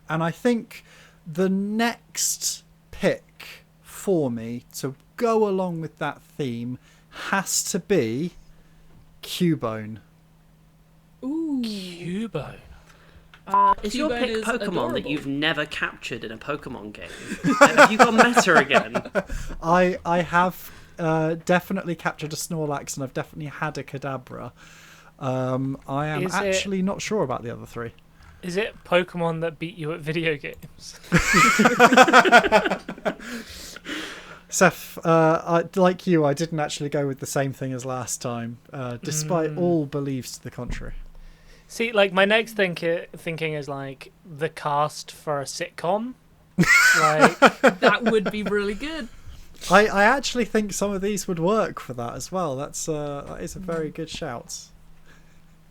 And I think the next pick for me to go along with that theme has to be Cubone. Ooh. Cubone. Is your Cubone pick is Pokemon adorable. that you've never captured in a Pokemon game? Have you gone meta again? I have definitely captured a Snorlax, and I've definitely had a Kadabra. I am Is actually not sure about the other three. Is it Pokemon that beat you at video games? Seth, like you, I didn't actually go with the same thing as last time, despite all beliefs to the contrary. See, like, my next thinking is, like, the cast for a sitcom. Like, That would be really good. I actually think some of these would work for that as well. That is a very good shout.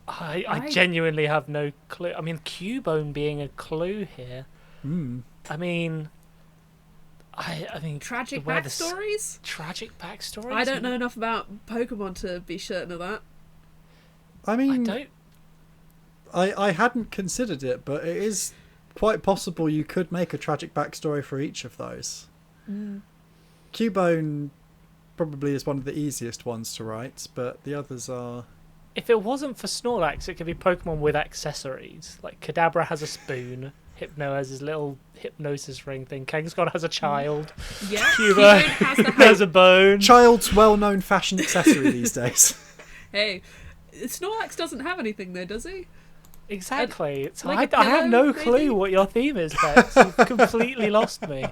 I genuinely have no clue. I mean, Cubone being a clue here. I mean, I mean, Tragic the way the backstories? Tragic backstories? I don't know enough about Pokemon to be certain of that. I I mean, don't. I hadn't considered it, but it is quite possible you could make a tragic backstory for each of those. Cubone probably is one of the easiest ones to write, but the others are... If it wasn't for Snorlax, it could be Pokemon with accessories. Like, Kadabra has a spoon, Hypno has his little hypnosis ring thing, Kangaskhan has a child, Yeah, Cubone has the has a bone. Child's well-known fashion accessory these days. Hey, Snorlax doesn't have anything though, does he? Exactly. like a I have no pillow, clue maybe? what your theme is, Bex. You've completely lost me.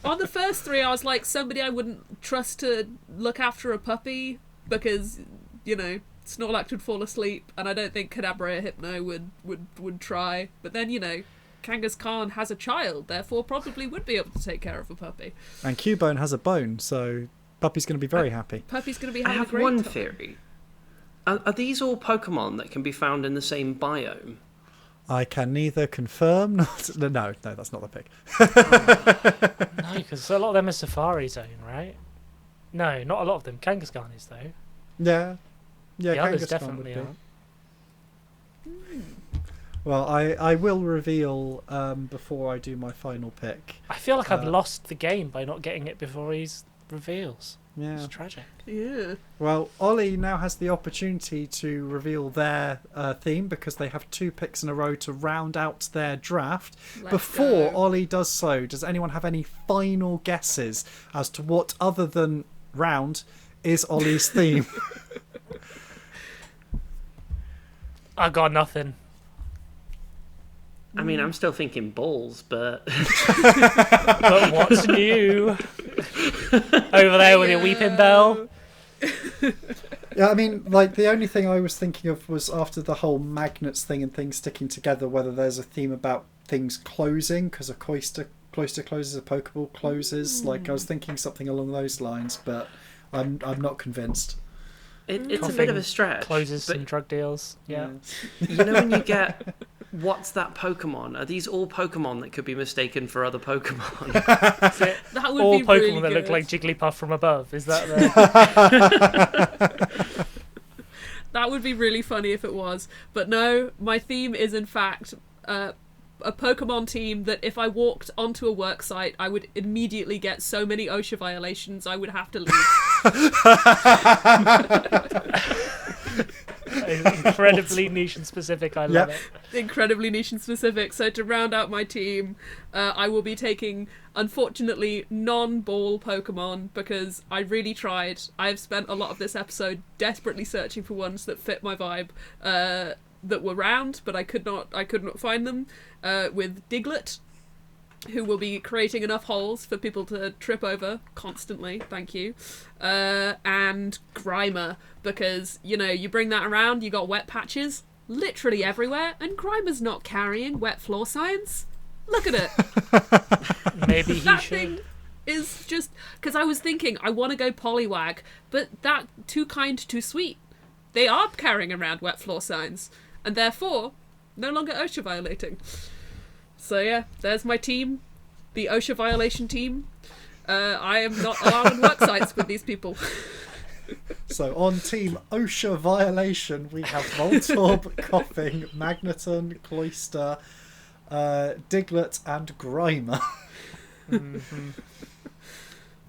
On the first three, I was like somebody I wouldn't trust to look after a puppy because, you know, Snorlax would fall asleep, and I don't think Kadabra or Hypno would try. But then, you know, Kangaskhan has a child, therefore probably would be able to take care of a puppy. And Cubone has a bone, so Puppy's going to be very happy. Puppy's going to be I having have a great one time. theory. Are these all Pokemon that can be found in the same biome? I can neither confirm... No, that's not the pick. No, because a lot of them are Safari Zone, right? No, not a lot of them. Kangaskhan is, though. Yeah, The others Kangaskhan definitely would be. aren't. Well, I will reveal before I do my final pick. I feel like I've lost the game by not getting it before he reveals. Yeah. It's tragic. Yeah. Well, Ollie now has the opportunity to reveal their theme because they have 2 picks in a row to round out their draft. Let's Before go. Ollie does so, does anyone have any final guesses as to what, other than round, is Ollie's theme? I got nothing. I mean, I'm still thinking balls, but... But what's new? Over there with your weeping bell. Yeah, I mean, like, the only thing I was thinking of was after the whole magnets thing and things sticking together, whether there's a theme about things closing, because a cloister closes, a Pokeball closes. Like, I was thinking something along those lines, but I'm not convinced. It's a bit of a stretch. Closes but some drug deals. Yeah. you know when you get... What's that Pokemon? Are these all Pokemon that could be mistaken for other Pokemon? That would All be Pokemon really that look good. like Jigglypuff from above. Is that the... That would be really funny if it was. But no, my theme is in fact a Pokemon team that if I walked onto a work site, I would immediately get so many OSHA violations I would have to leave. Incredibly niche and specific. I love Yep. it. Incredibly niche and specific. So to round out my team, I will be taking, unfortunately, non-ball Pokemon because I really tried. I've spent a lot of this episode desperately searching for ones that fit my vibe, that were round, but I could not find them. With Diglett, who will be creating enough holes for people to trip over constantly, thank you, and Grimer, because, you know, you bring that around, you got wet patches literally everywhere, and Grimer's not carrying wet floor signs. Look at it. Maybe he That should. thing is just... Because I was thinking, I want to go Poliwag, but that too kind, too sweet. They are carrying around wet floor signs, and therefore, no longer OSHA violating. So yeah, there's my team, the OSHA violation team. I am not allowed on work sites with these people. So on Team OSHA Violation, we have Voltorb, Coughing, Magneton, Cloyster, Diglett, and Grimer. Mm-hmm.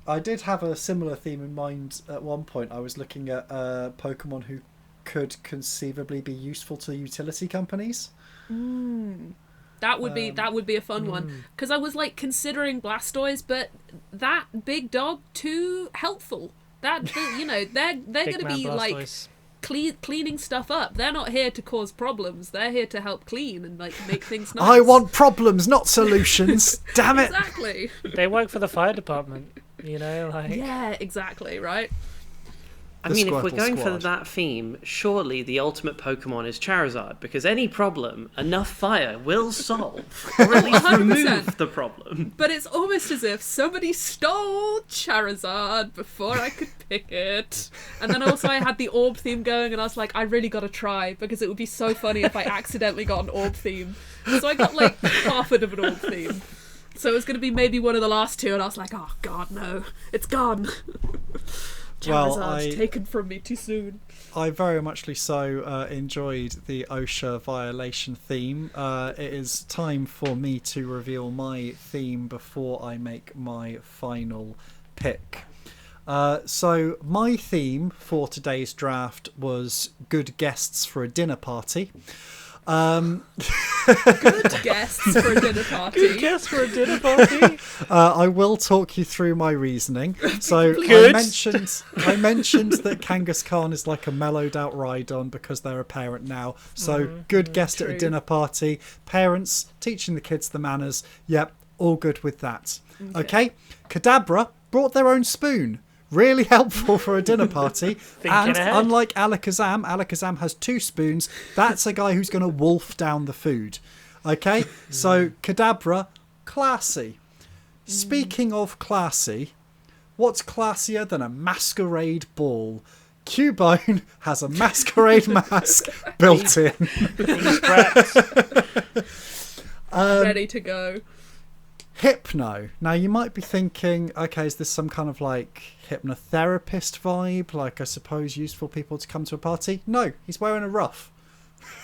I did have a similar theme in mind at one point. I was looking at Pokemon who could conceivably be useful to utility companies. That would be a fun one, because I was like considering Blastoise, but that big dog too helpful. That they're going to be Blastoise. like cleaning stuff up. They're not here to cause problems. They're here to help clean and like make things nice. I want problems, not solutions. Damn it! Exactly. They work for the fire department, like. Yeah, exactly. Right. I mean, if we're Squirtle going Squad. for that theme, surely the ultimate Pokemon is Charizard, because any problem, enough fire will solve, or at least 100%. remove the problem. But it's almost as if somebody stole Charizard before I could pick it. And then also I had the orb theme going, and I was like, I really got to try, because it would be so funny if I accidentally got an orb theme. So I got like half of an orb theme. So it was going to be maybe one of the last two, and I was like, oh god, no, it's gone. Charizard's taken from me too soon. I very muchly so enjoyed the OSHA Violation theme. It is time for me to reveal my theme before I make my final pick. So my theme for today's draft was good guests for a dinner party. Good guests for a dinner party. Good guess for a dinner party. I will talk you through my reasoning. So Good. I mentioned that Kangaskhan is like a mellowed out Rhydon because they're a parent now. So good guest at a true. dinner party. Parents teaching the kids the manners. Yep, all good with that. Okay. Kadabra brought their own spoon. Really helpful for a dinner party. And ahead. unlike Alakazam has 2 spoons. That's a guy who's going to wolf down the food. Okay? So, Kadabra, classy. Speaking of classy, what's classier than a masquerade ball? Cubone has a masquerade mask built in. He's prepped. Ready to go. Hypno. Now you might be thinking, okay, is this some kind of like hypnotherapist vibe? Like I suppose useful people to come to a party? No, he's wearing a ruff.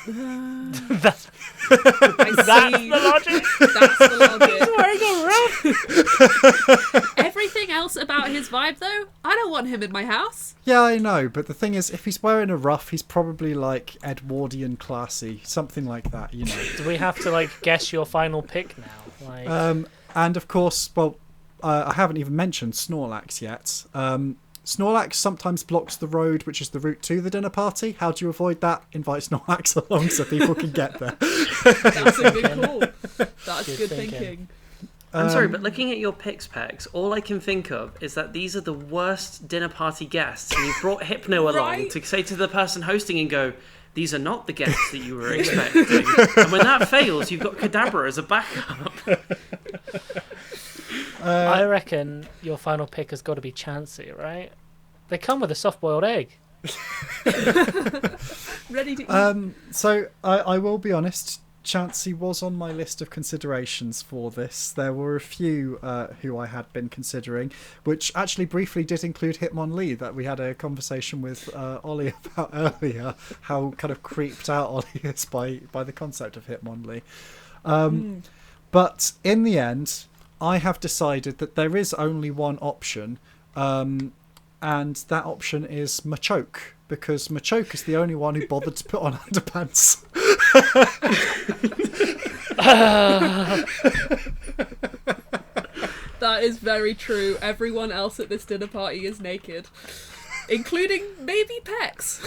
That's That's the logic. That's the logic. Wearing a ruff. Everything else about his vibe, though, I don't want him in my house. Yeah, I know, but the thing is, if he's wearing a ruff, he's probably like Edwardian classy, something like that, you know. Do we have to like guess your final pick now? Like, And of course, well, I haven't even mentioned Snorlax yet. Snorlax sometimes blocks the road, which is the route to the dinner party. How do you avoid that? Invite Snorlax along so people can get there. That's a good call. That's good thinking. thinking. I'm sorry, but looking at your picks, Pex, all I can think of is that these are the worst dinner party guests, and you've brought Hypno along Right. to say to the person hosting and go, these are not the guests that you were expecting. And when that fails, you've got Kadabra as a backup. I reckon your final pick has got to be Chansey, right? They come with a soft-boiled egg. Ready to eat. So I will be honest, Chansey was on my list of considerations for this. There were a few who I had been considering, which actually briefly did include Hitmonlee that we had a conversation with Ollie about earlier, how kind of creeped out Ollie is by the concept of Hitmonlee. But in the end, I have decided that there is only one option, and that option is Machoke, because Machoke is the only one who bothered to put on underpants. That is very true. Everyone else at this dinner party is naked. Including maybe Pex.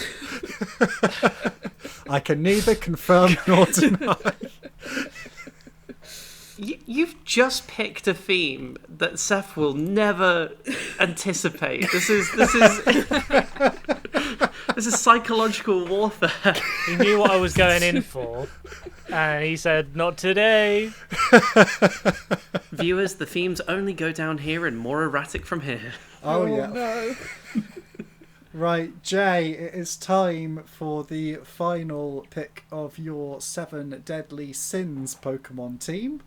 I can neither confirm nor deny. You've just picked a theme that Seth will never anticipate. This is this is psychological warfare. He knew what I was going in for, and he said, "Not today." Viewers, the themes only go down here and more erratic from here. Oh yeah. No. Right, Jay, it is time for the final pick of your 7 Deadly Sins Pokemon team.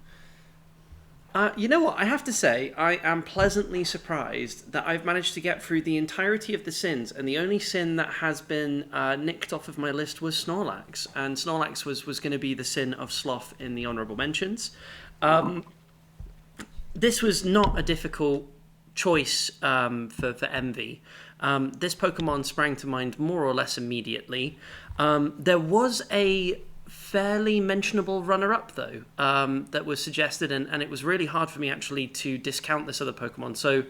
You know what? I have to say, I am pleasantly surprised that I've managed to get through the entirety of the sins, and the only sin that has been nicked off of my list was Snorlax, and Snorlax was going to be the sin of sloth in the honourable mentions. This was not a difficult choice for Envy. This Pokemon sprang to mind more or less immediately. There was a fairly mentionable runner-up, though, that was suggested, and it was really hard for me, actually, to discount this other Pokemon. So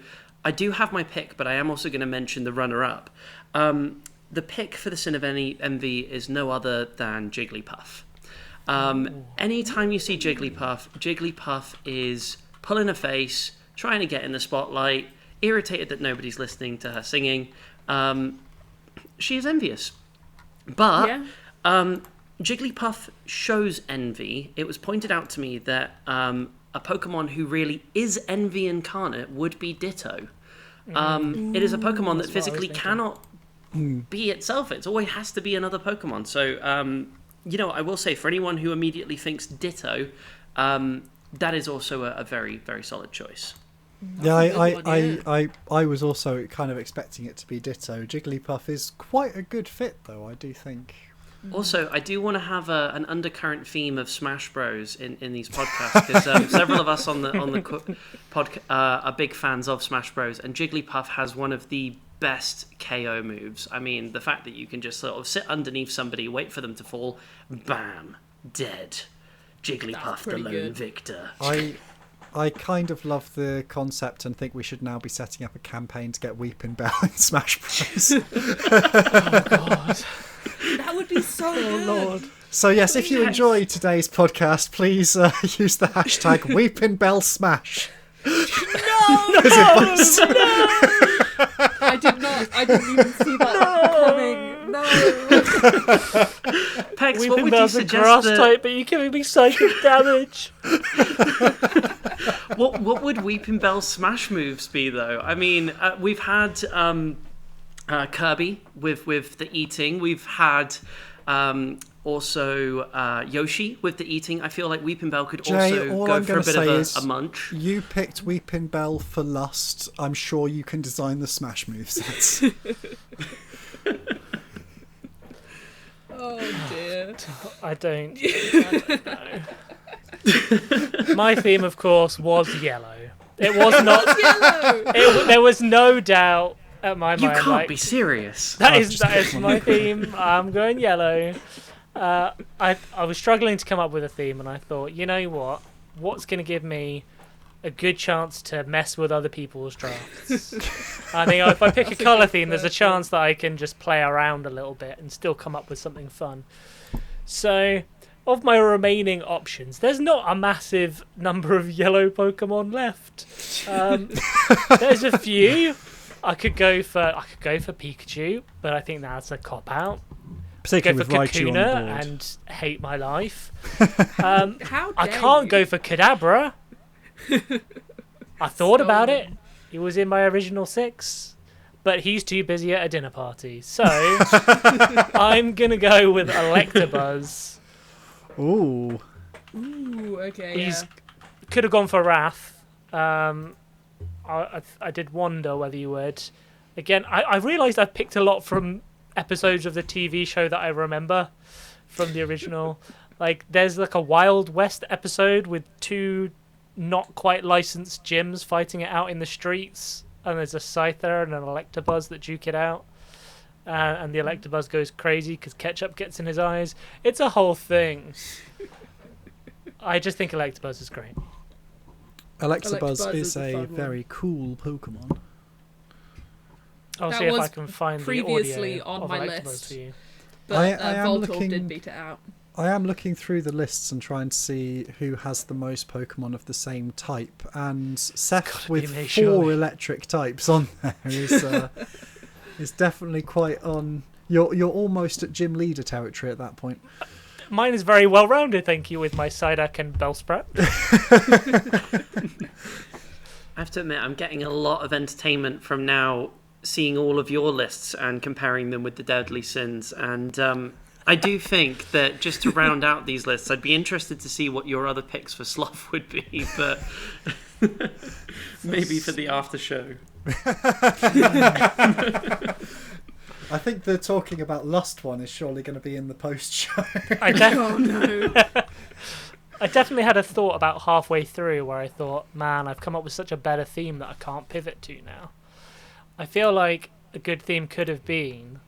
I do have my pick, but I am also going to mention the runner-up. The pick for the Sin of Envy is no other than Jigglypuff. Anytime you see Jigglypuff is pulling a face, trying to get in the spotlight, irritated that nobody's listening to her singing. She is envious. But Jigglypuff shows envy. It was pointed out to me that a Pokemon who really is envy incarnate would be Ditto. It is a Pokemon that physically cannot be itself. It always has to be another Pokemon. So, I will say, for anyone who immediately thinks Ditto, that is also a very, very solid choice. Yeah, I was also kind of expecting it to be Ditto. Jigglypuff is quite a good fit, though, I do think. Also, I do want to have an undercurrent theme of Smash Bros in these podcasts, because several of us on the podcast are big fans of Smash Bros, and Jigglypuff has one of the best KO moves. I mean, the fact that you can just sort of sit underneath somebody, wait for them to fall, bam, dead. Jigglypuff, the lone victor. I kind of love the concept and think we should now be setting up a campaign to get Weeping Bell in Smash Bros. Oh, God. That would be so good. Lord. So yes, if you enjoyed today's podcast, please use the hashtag Weeping Bell Smash. No! I didn't even see that coming. No. Pex, Weeping what would Bell's you a suggest? grass type, but you're giving me psychic damage. What would Weeping Bell's smash moves be, though? I mean, we've had Kirby with the eating. We've had also Yoshi with the eating. I feel like Weeping Bell could Jay, also all go I'm for a gonna bit of say a munch. You picked Weeping Bell for lust. I'm sure you can design the Smash movesets. Oh dear. I don't know. My theme, of course, was yellow. It was not Yellow. There was no doubt at my mind. You can't be serious. That is my theme. I'm going yellow. I was struggling to come up with a theme, and I thought, you know what? What's going to give me a good chance to mess with other people's drafts? I think if I pick a colour theme, there's a chance that I can just play around a little bit and still come up with something fun. So, of my remaining options, there's not a massive number of yellow Pokemon left. There's a few. I could go for Pikachu, but I think that's a cop out. Particularly Go for with Raichu on the Kakuna board. and hate my life. How dare I can't you? go for Kadabra. I thought about it. He was in my original 6, but he's too busy at a dinner party. So I'm gonna go with Electabuzz. Ooh. Ooh, okay. He's could have gone for Wrath. I did wonder whether you would. Again, I realised I picked a lot from episodes of the TV show that I remember from the original. Like, there's like a Wild West episode with 2 not quite licensed gyms fighting it out in the streets, and there's a Scyther and an Electabuzz that duke it out. And the Electabuzz goes crazy because ketchup gets in his eyes. It's a whole thing. I just think Electabuzz is great. Electabuzz is a a fun very cool Pokemon. I'll That see if I was can find previously the audio on of my Electabuzz list. for you. But I am Voltorb looking- did beat it out. I am looking through the lists and trying to see who has the most Pokemon of the same type, and Seth gotta with be me, 4 surely. electric types on there is definitely quite on. You're almost at gym leader territory at that point. Mine is very well rounded, thank you, with my Psyduck and Bellsprout. I have to admit, I'm getting a lot of entertainment from now seeing all of your lists and comparing them with the Deadly Sins. And I do think that just to round out these lists, I'd be interested to see what your other picks for Sloth would be, but maybe for the after show. I think the talking about lust one is surely going to be in the post show. Oh no. I definitely had a thought about halfway through where I thought, man, I've come up with such a better theme that I can't pivot to now. I feel like a good theme could have been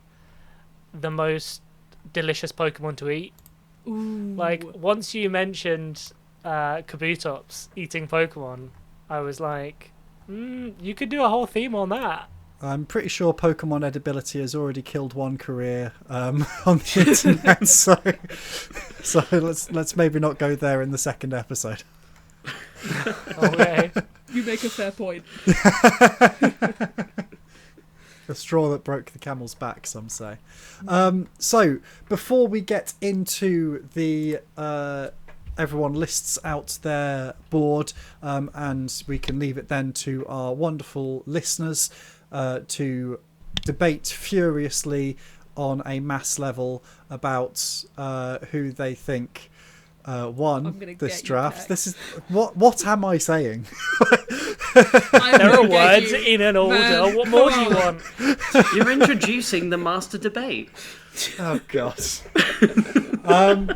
the most delicious Pokemon to eat. Ooh. Like, once you mentioned Kabutops eating Pokemon, I was like, you could do a whole theme on that. I'm pretty sure Pokemon edibility has already killed one career on the internet, so let's maybe not go there in the second episode. Okay. You make a fair point. The straw that broke the camel's back, some say. So before we get into the everyone lists out their board, and we can leave it then to our wonderful listeners to debate furiously on a mass level about who they think won this draft. This is what am I saying? There are words in an order. Man, what more do you want? You're introducing the master debate. Oh god. But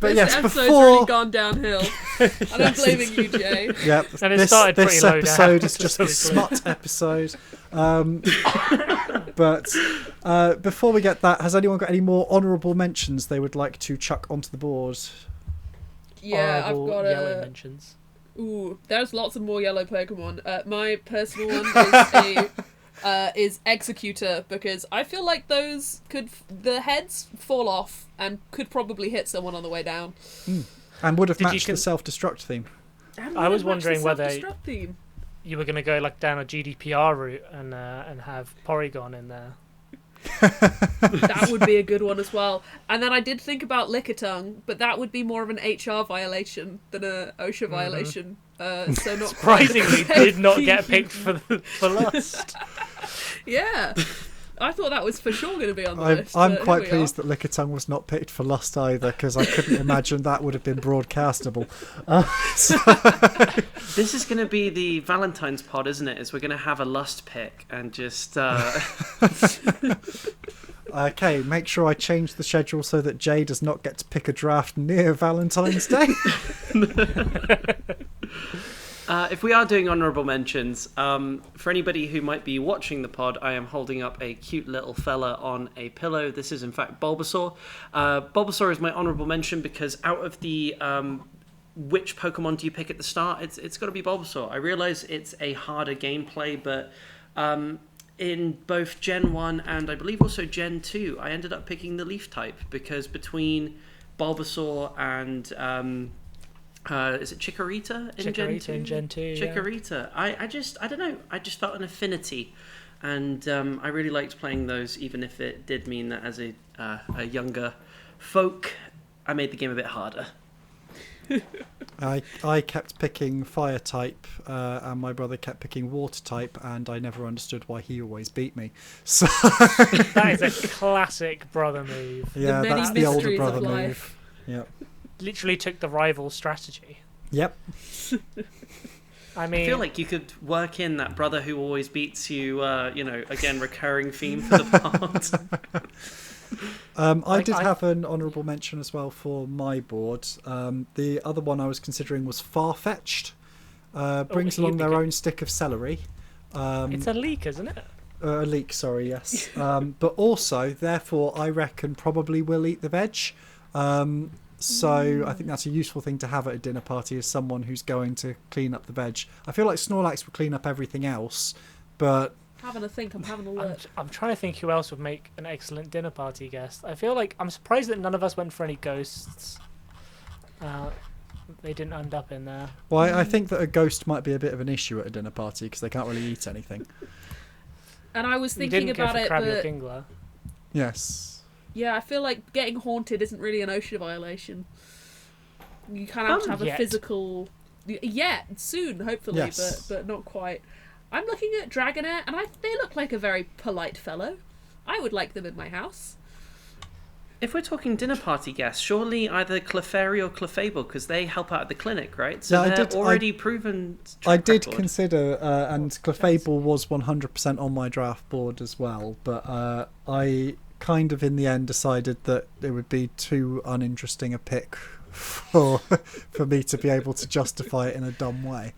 This yes, episode's before really gone downhill. And I'm blaming you, Jay. Yep, And it started pretty this low episode down, is just so a to speak. smut episode. But before we get that, has anyone got any more honourable mentions they would like to chuck onto the board? Yeah, Horrible I've got yellow mentions. Ooh, there's lots of more yellow Pokemon. My personal one is Executor, because I feel like those the heads fall off and could probably hit someone on the way down. And would have Did you matched the self-destruct theme. And I was would match the wondering whether- self-destruct theme. You were going to go like down a GDPR route and have Porygon in there. That would be a good one as well. And then I did think about Lickitung, but that would be more of an HR violation than a OSHA violation. So not Surprisingly, quite. did not get picked for Lust. Yeah, I thought that was for sure going to be on the list. I'm but here quite we pleased that Lickitung was not picked for Lust either, because I couldn't imagine that would have been broadcastable. This is going to be the Valentine's pod, isn't it? Is we're going to have a lust pick and just... Okay, make sure I change the schedule so that Jay does not get to pick a draft near Valentine's Day. If we are doing honourable mentions, for anybody who might be watching the pod, I am holding up a cute little fella on a pillow. This is in fact Bulbasaur. Bulbasaur is my honourable mention because out of the which Pokemon do you pick at the start, it's got to be Bulbasaur. I realise it's a harder gameplay, but in both Gen 1 and I believe also Gen 2, I ended up picking the Leaf type because between Bulbasaur and... is it Chikorita in Gen 2? In Gen 2, Chikorita. yeah. I don't know. I just felt an affinity, and I really liked playing those, even if it did mean that as a younger folk, I made the game a bit harder. I kept picking fire type, and my brother kept picking water type, and I never understood why he always beat me. So That is a classic brother move. yeah, many that's the older mysteries brother of move. life. Yep. Literally took the rival strategy. Yep. I mean, I feel like you could work in that brother who always beats you. Again, recurring theme for the pod. I did have an honourable mention as well for my board. The other one I was considering was Farfetch'd. Brings along their own stick of celery. it's a leak, isn't it? A leek, sorry, yes. But also, therefore, I reckon probably will eat the veg. So I think that's a useful thing to have at a dinner party as someone who's going to clean up the veg. I feel like Snorlax would clean up everything else, but... Having a think, I'm having a look. I'm trying to think who else would make an excellent dinner party guest. I feel like I'm surprised that none of us went for any ghosts. They didn't end up in there. Well, I think that a ghost might be a bit of an issue at a dinner party because they can't really eat anything. And I was You thinking didn't go about for it, Crabby or but Kingler. Yes. yeah, I feel like getting haunted isn't really an OSHA violation. You kind of have to have Yet. a physical... Yeah, soon, hopefully, Yes. but not quite. I'm looking at Dragonair, and they look like a very polite fellow. I would like them in my house. If we're talking dinner party guests, surely either Clefairy or Clefable, because they help out at the clinic, right? So they're already proven. I did consider, and Clefable was 100% on my draft board as well, but I kind of in the end decided that it would be too uninteresting a pick for me to be able to justify it in a dumb way.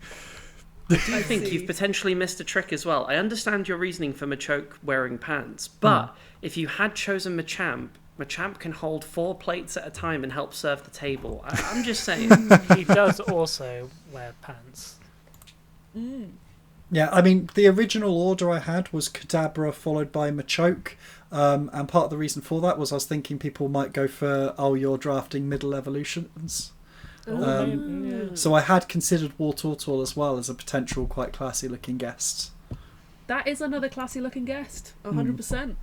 I think you've potentially missed a trick as well. I understand your reasoning for Machoke wearing pants, but if you had chosen Machamp can hold 4 plates at a time and help serve the table. I'm just saying. He does also wear pants. Yeah, I mean, the original order I had was Kadabra followed by Machoke, and part of the reason for that was I was thinking people might go for, you're drafting middle evolutions. So I had considered Wartortle as well as a potential quite classy looking guest. That is another classy looking guest, 100%.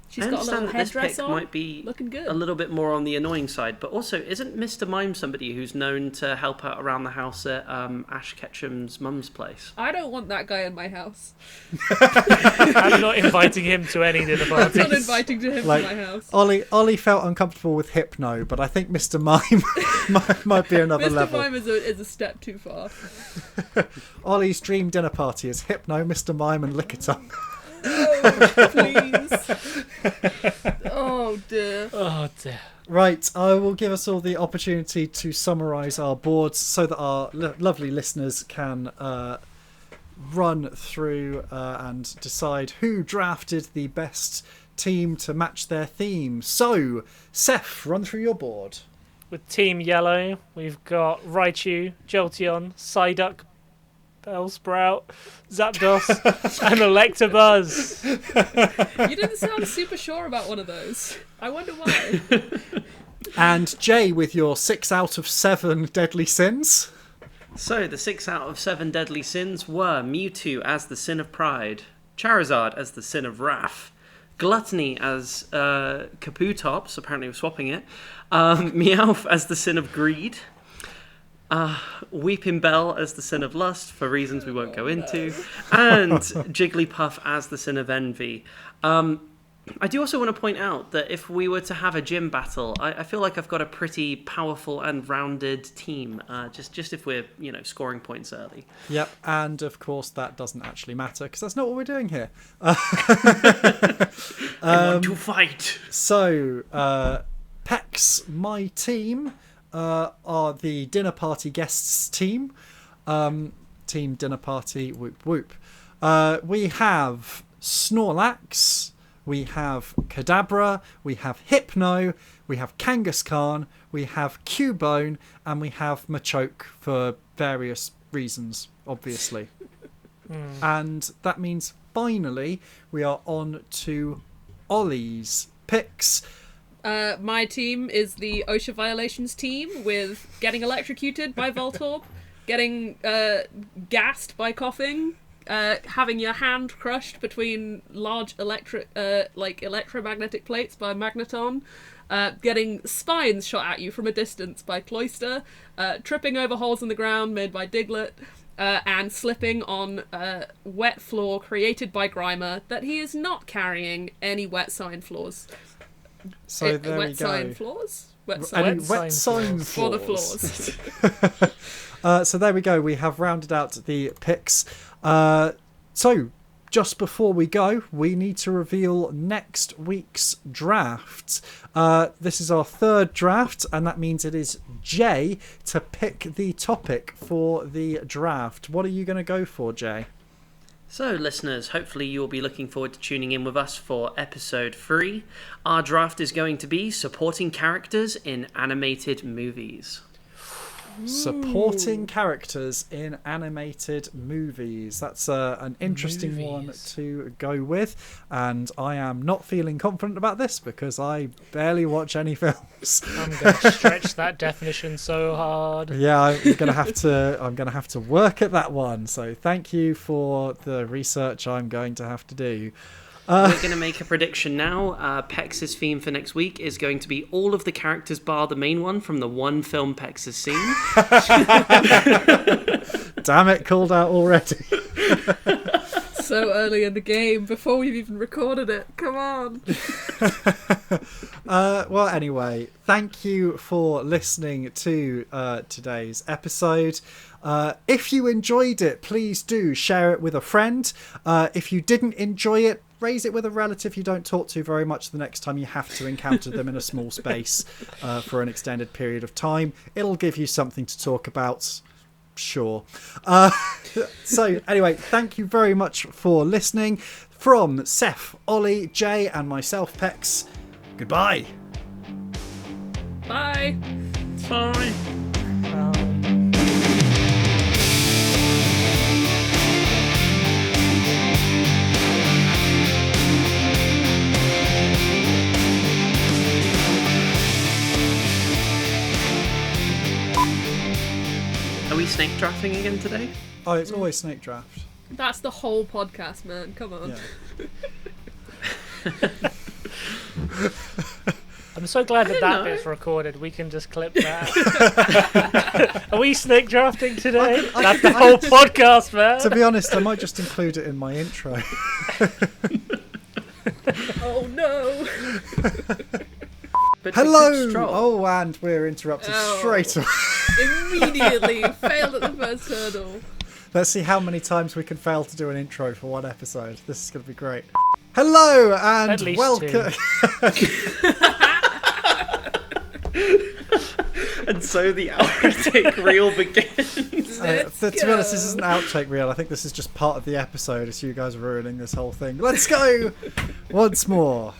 She's I got a understand little that this headdress pick on, might be looking good. a little bit more on the annoying side, but also isn't Mr. Mime somebody who's known to help out around the house at Ash Ketchum's mum's place? I don't want that guy in my house. I'm not inviting him to any dinner parties. I'm not inviting him to my house. Ollie felt uncomfortable with Hypno, but I think Mr. Mime might be another Mr. level. Mime is a step too far. Ollie's dream dinner party is Hypno, Mr. Mime, and Lickitung. Oh, please. Oh, dear. Oh, dear. Right, I will give us all the opportunity to summarise our boards so that our lovely listeners can run through and decide who drafted the best team to match their theme. So, Seth, run through your board. With Team Yellow, we've got Raichu, Jolteon, Psyduck, Bellsprout, Zapdos, and Electabuzz. You didn't sound super sure about one of those. I wonder why. And Jay with your 6 out of 7 deadly sins. So, the 6 out of 7 deadly sins were Mewtwo as the sin of pride, Charizard as the sin of wrath, Gluttony as Kabutops, apparently we're swapping it, Meowth as the sin of greed, Weeping Bell as the sin of lust, for reasons we won't go into, and Jigglypuff as the sin of envy. I do also want to point out that if we were to have a gym battle, I feel like I've got a pretty powerful and rounded team, just if we're, scoring points early. Yep, and of course that doesn't actually matter, because that's not what we're doing here. I want to fight! So, Pex, my team, are the dinner party guests team. Team dinner party, whoop whoop. We have Snorlax, we have Kadabra, we have Hypno, we have Kangaskhan, we have Cubone, and we have Machoke for various reasons, obviously. And that means finally we are on to Ollie's picks. My team is the OSHA violations team, with getting electrocuted by Voltorb, getting gassed by coughing, having your hand crushed between large electromagnetic plates by Magneton, getting spines shot at you from a distance by Cloyster, tripping over holes in the ground made by Diglett, and slipping on wet floor created by Grimer that he is not carrying any wet sign floors. So there we go. Sign floors? Wet Any sign wet sign for the floors. floors. So there we go. We have rounded out the picks. So just before we go, we need to reveal next week's draft. This is our 3rd draft, and that means it is Jay to pick the topic for the draft. What are you going to go for, Jay? So, listeners, hopefully you'll be looking forward to tuning in with us for episode 3. Our draft is going to be supporting characters in animated movies. Supporting characters in animated movies. That's an interesting one to go with, and I am not feeling confident about this because I barely watch any films. I'm going to stretch that definition so hard. Yeah, I'm gonna have to work at that one. So thank you for the research I'm going to have to do. We're going to make a prediction now. Pex's theme for next week is going to be all of the characters bar the main one from the one film Pex has seen. Damn it, called out already. So early in the game, before we've even recorded it. Come on. Well, anyway, thank you for listening to today's episode. If you enjoyed it, please do share it with a friend. If you didn't enjoy it, raise it with a relative you don't talk to very much the next time you have to encounter them in a small space for an extended period of time. It'll give you something to talk about. Sure. So anyway, thank you very much for listening. From Seth, Oli, Jay and myself, Pex, goodbye. Bye. Bye. Are we snake drafting again today? Oh, it's always snake draft. That's the whole podcast, man. Come on. Yeah. I'm so glad that bit's recorded. We can just clip that. Are we snake drafting today? That's the whole podcast, man. To be honest, I might just include it in my intro. Oh no. But Hello! Oh, and we're interrupted Oh. straight away. Immediately failed at the first hurdle. Let's see how many times we can fail to do an intro for one episode. This is going to be great. Hello and At least welcome. And so the outtake reel begins. To be honest, this is an outtake reel. I think this is just part of the episode. It's you guys ruining this whole thing. Let's go once more.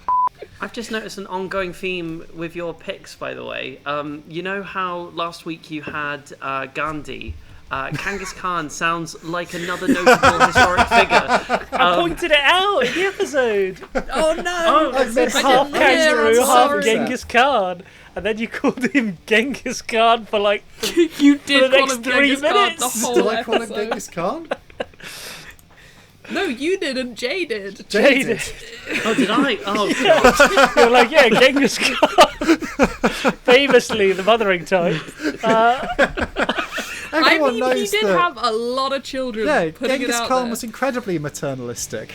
I've just noticed an ongoing theme with your picks, by the way. You know how last week you had Gandhi? Kangaskhan Khan sounds like another notable historic figure. I pointed it out in the episode. Oh no! I missed Half didn't hear, kangaroo, I'm half sorry. Genghis Khan. And then you called him Genghis Khan for like You did for the call next him 3 Genghis Khan minutes. the whole Did I call him episode. Genghis Khan? No, you didn't. Jay did. Jay did. Oh, did I? Oh, God. You're like, yeah, Genghis Khan. Famously the mothering type. I Everyone mean, he knows did that. have a lot of children. Yeah, putting Genghis it out Khan there. was incredibly maternalistic.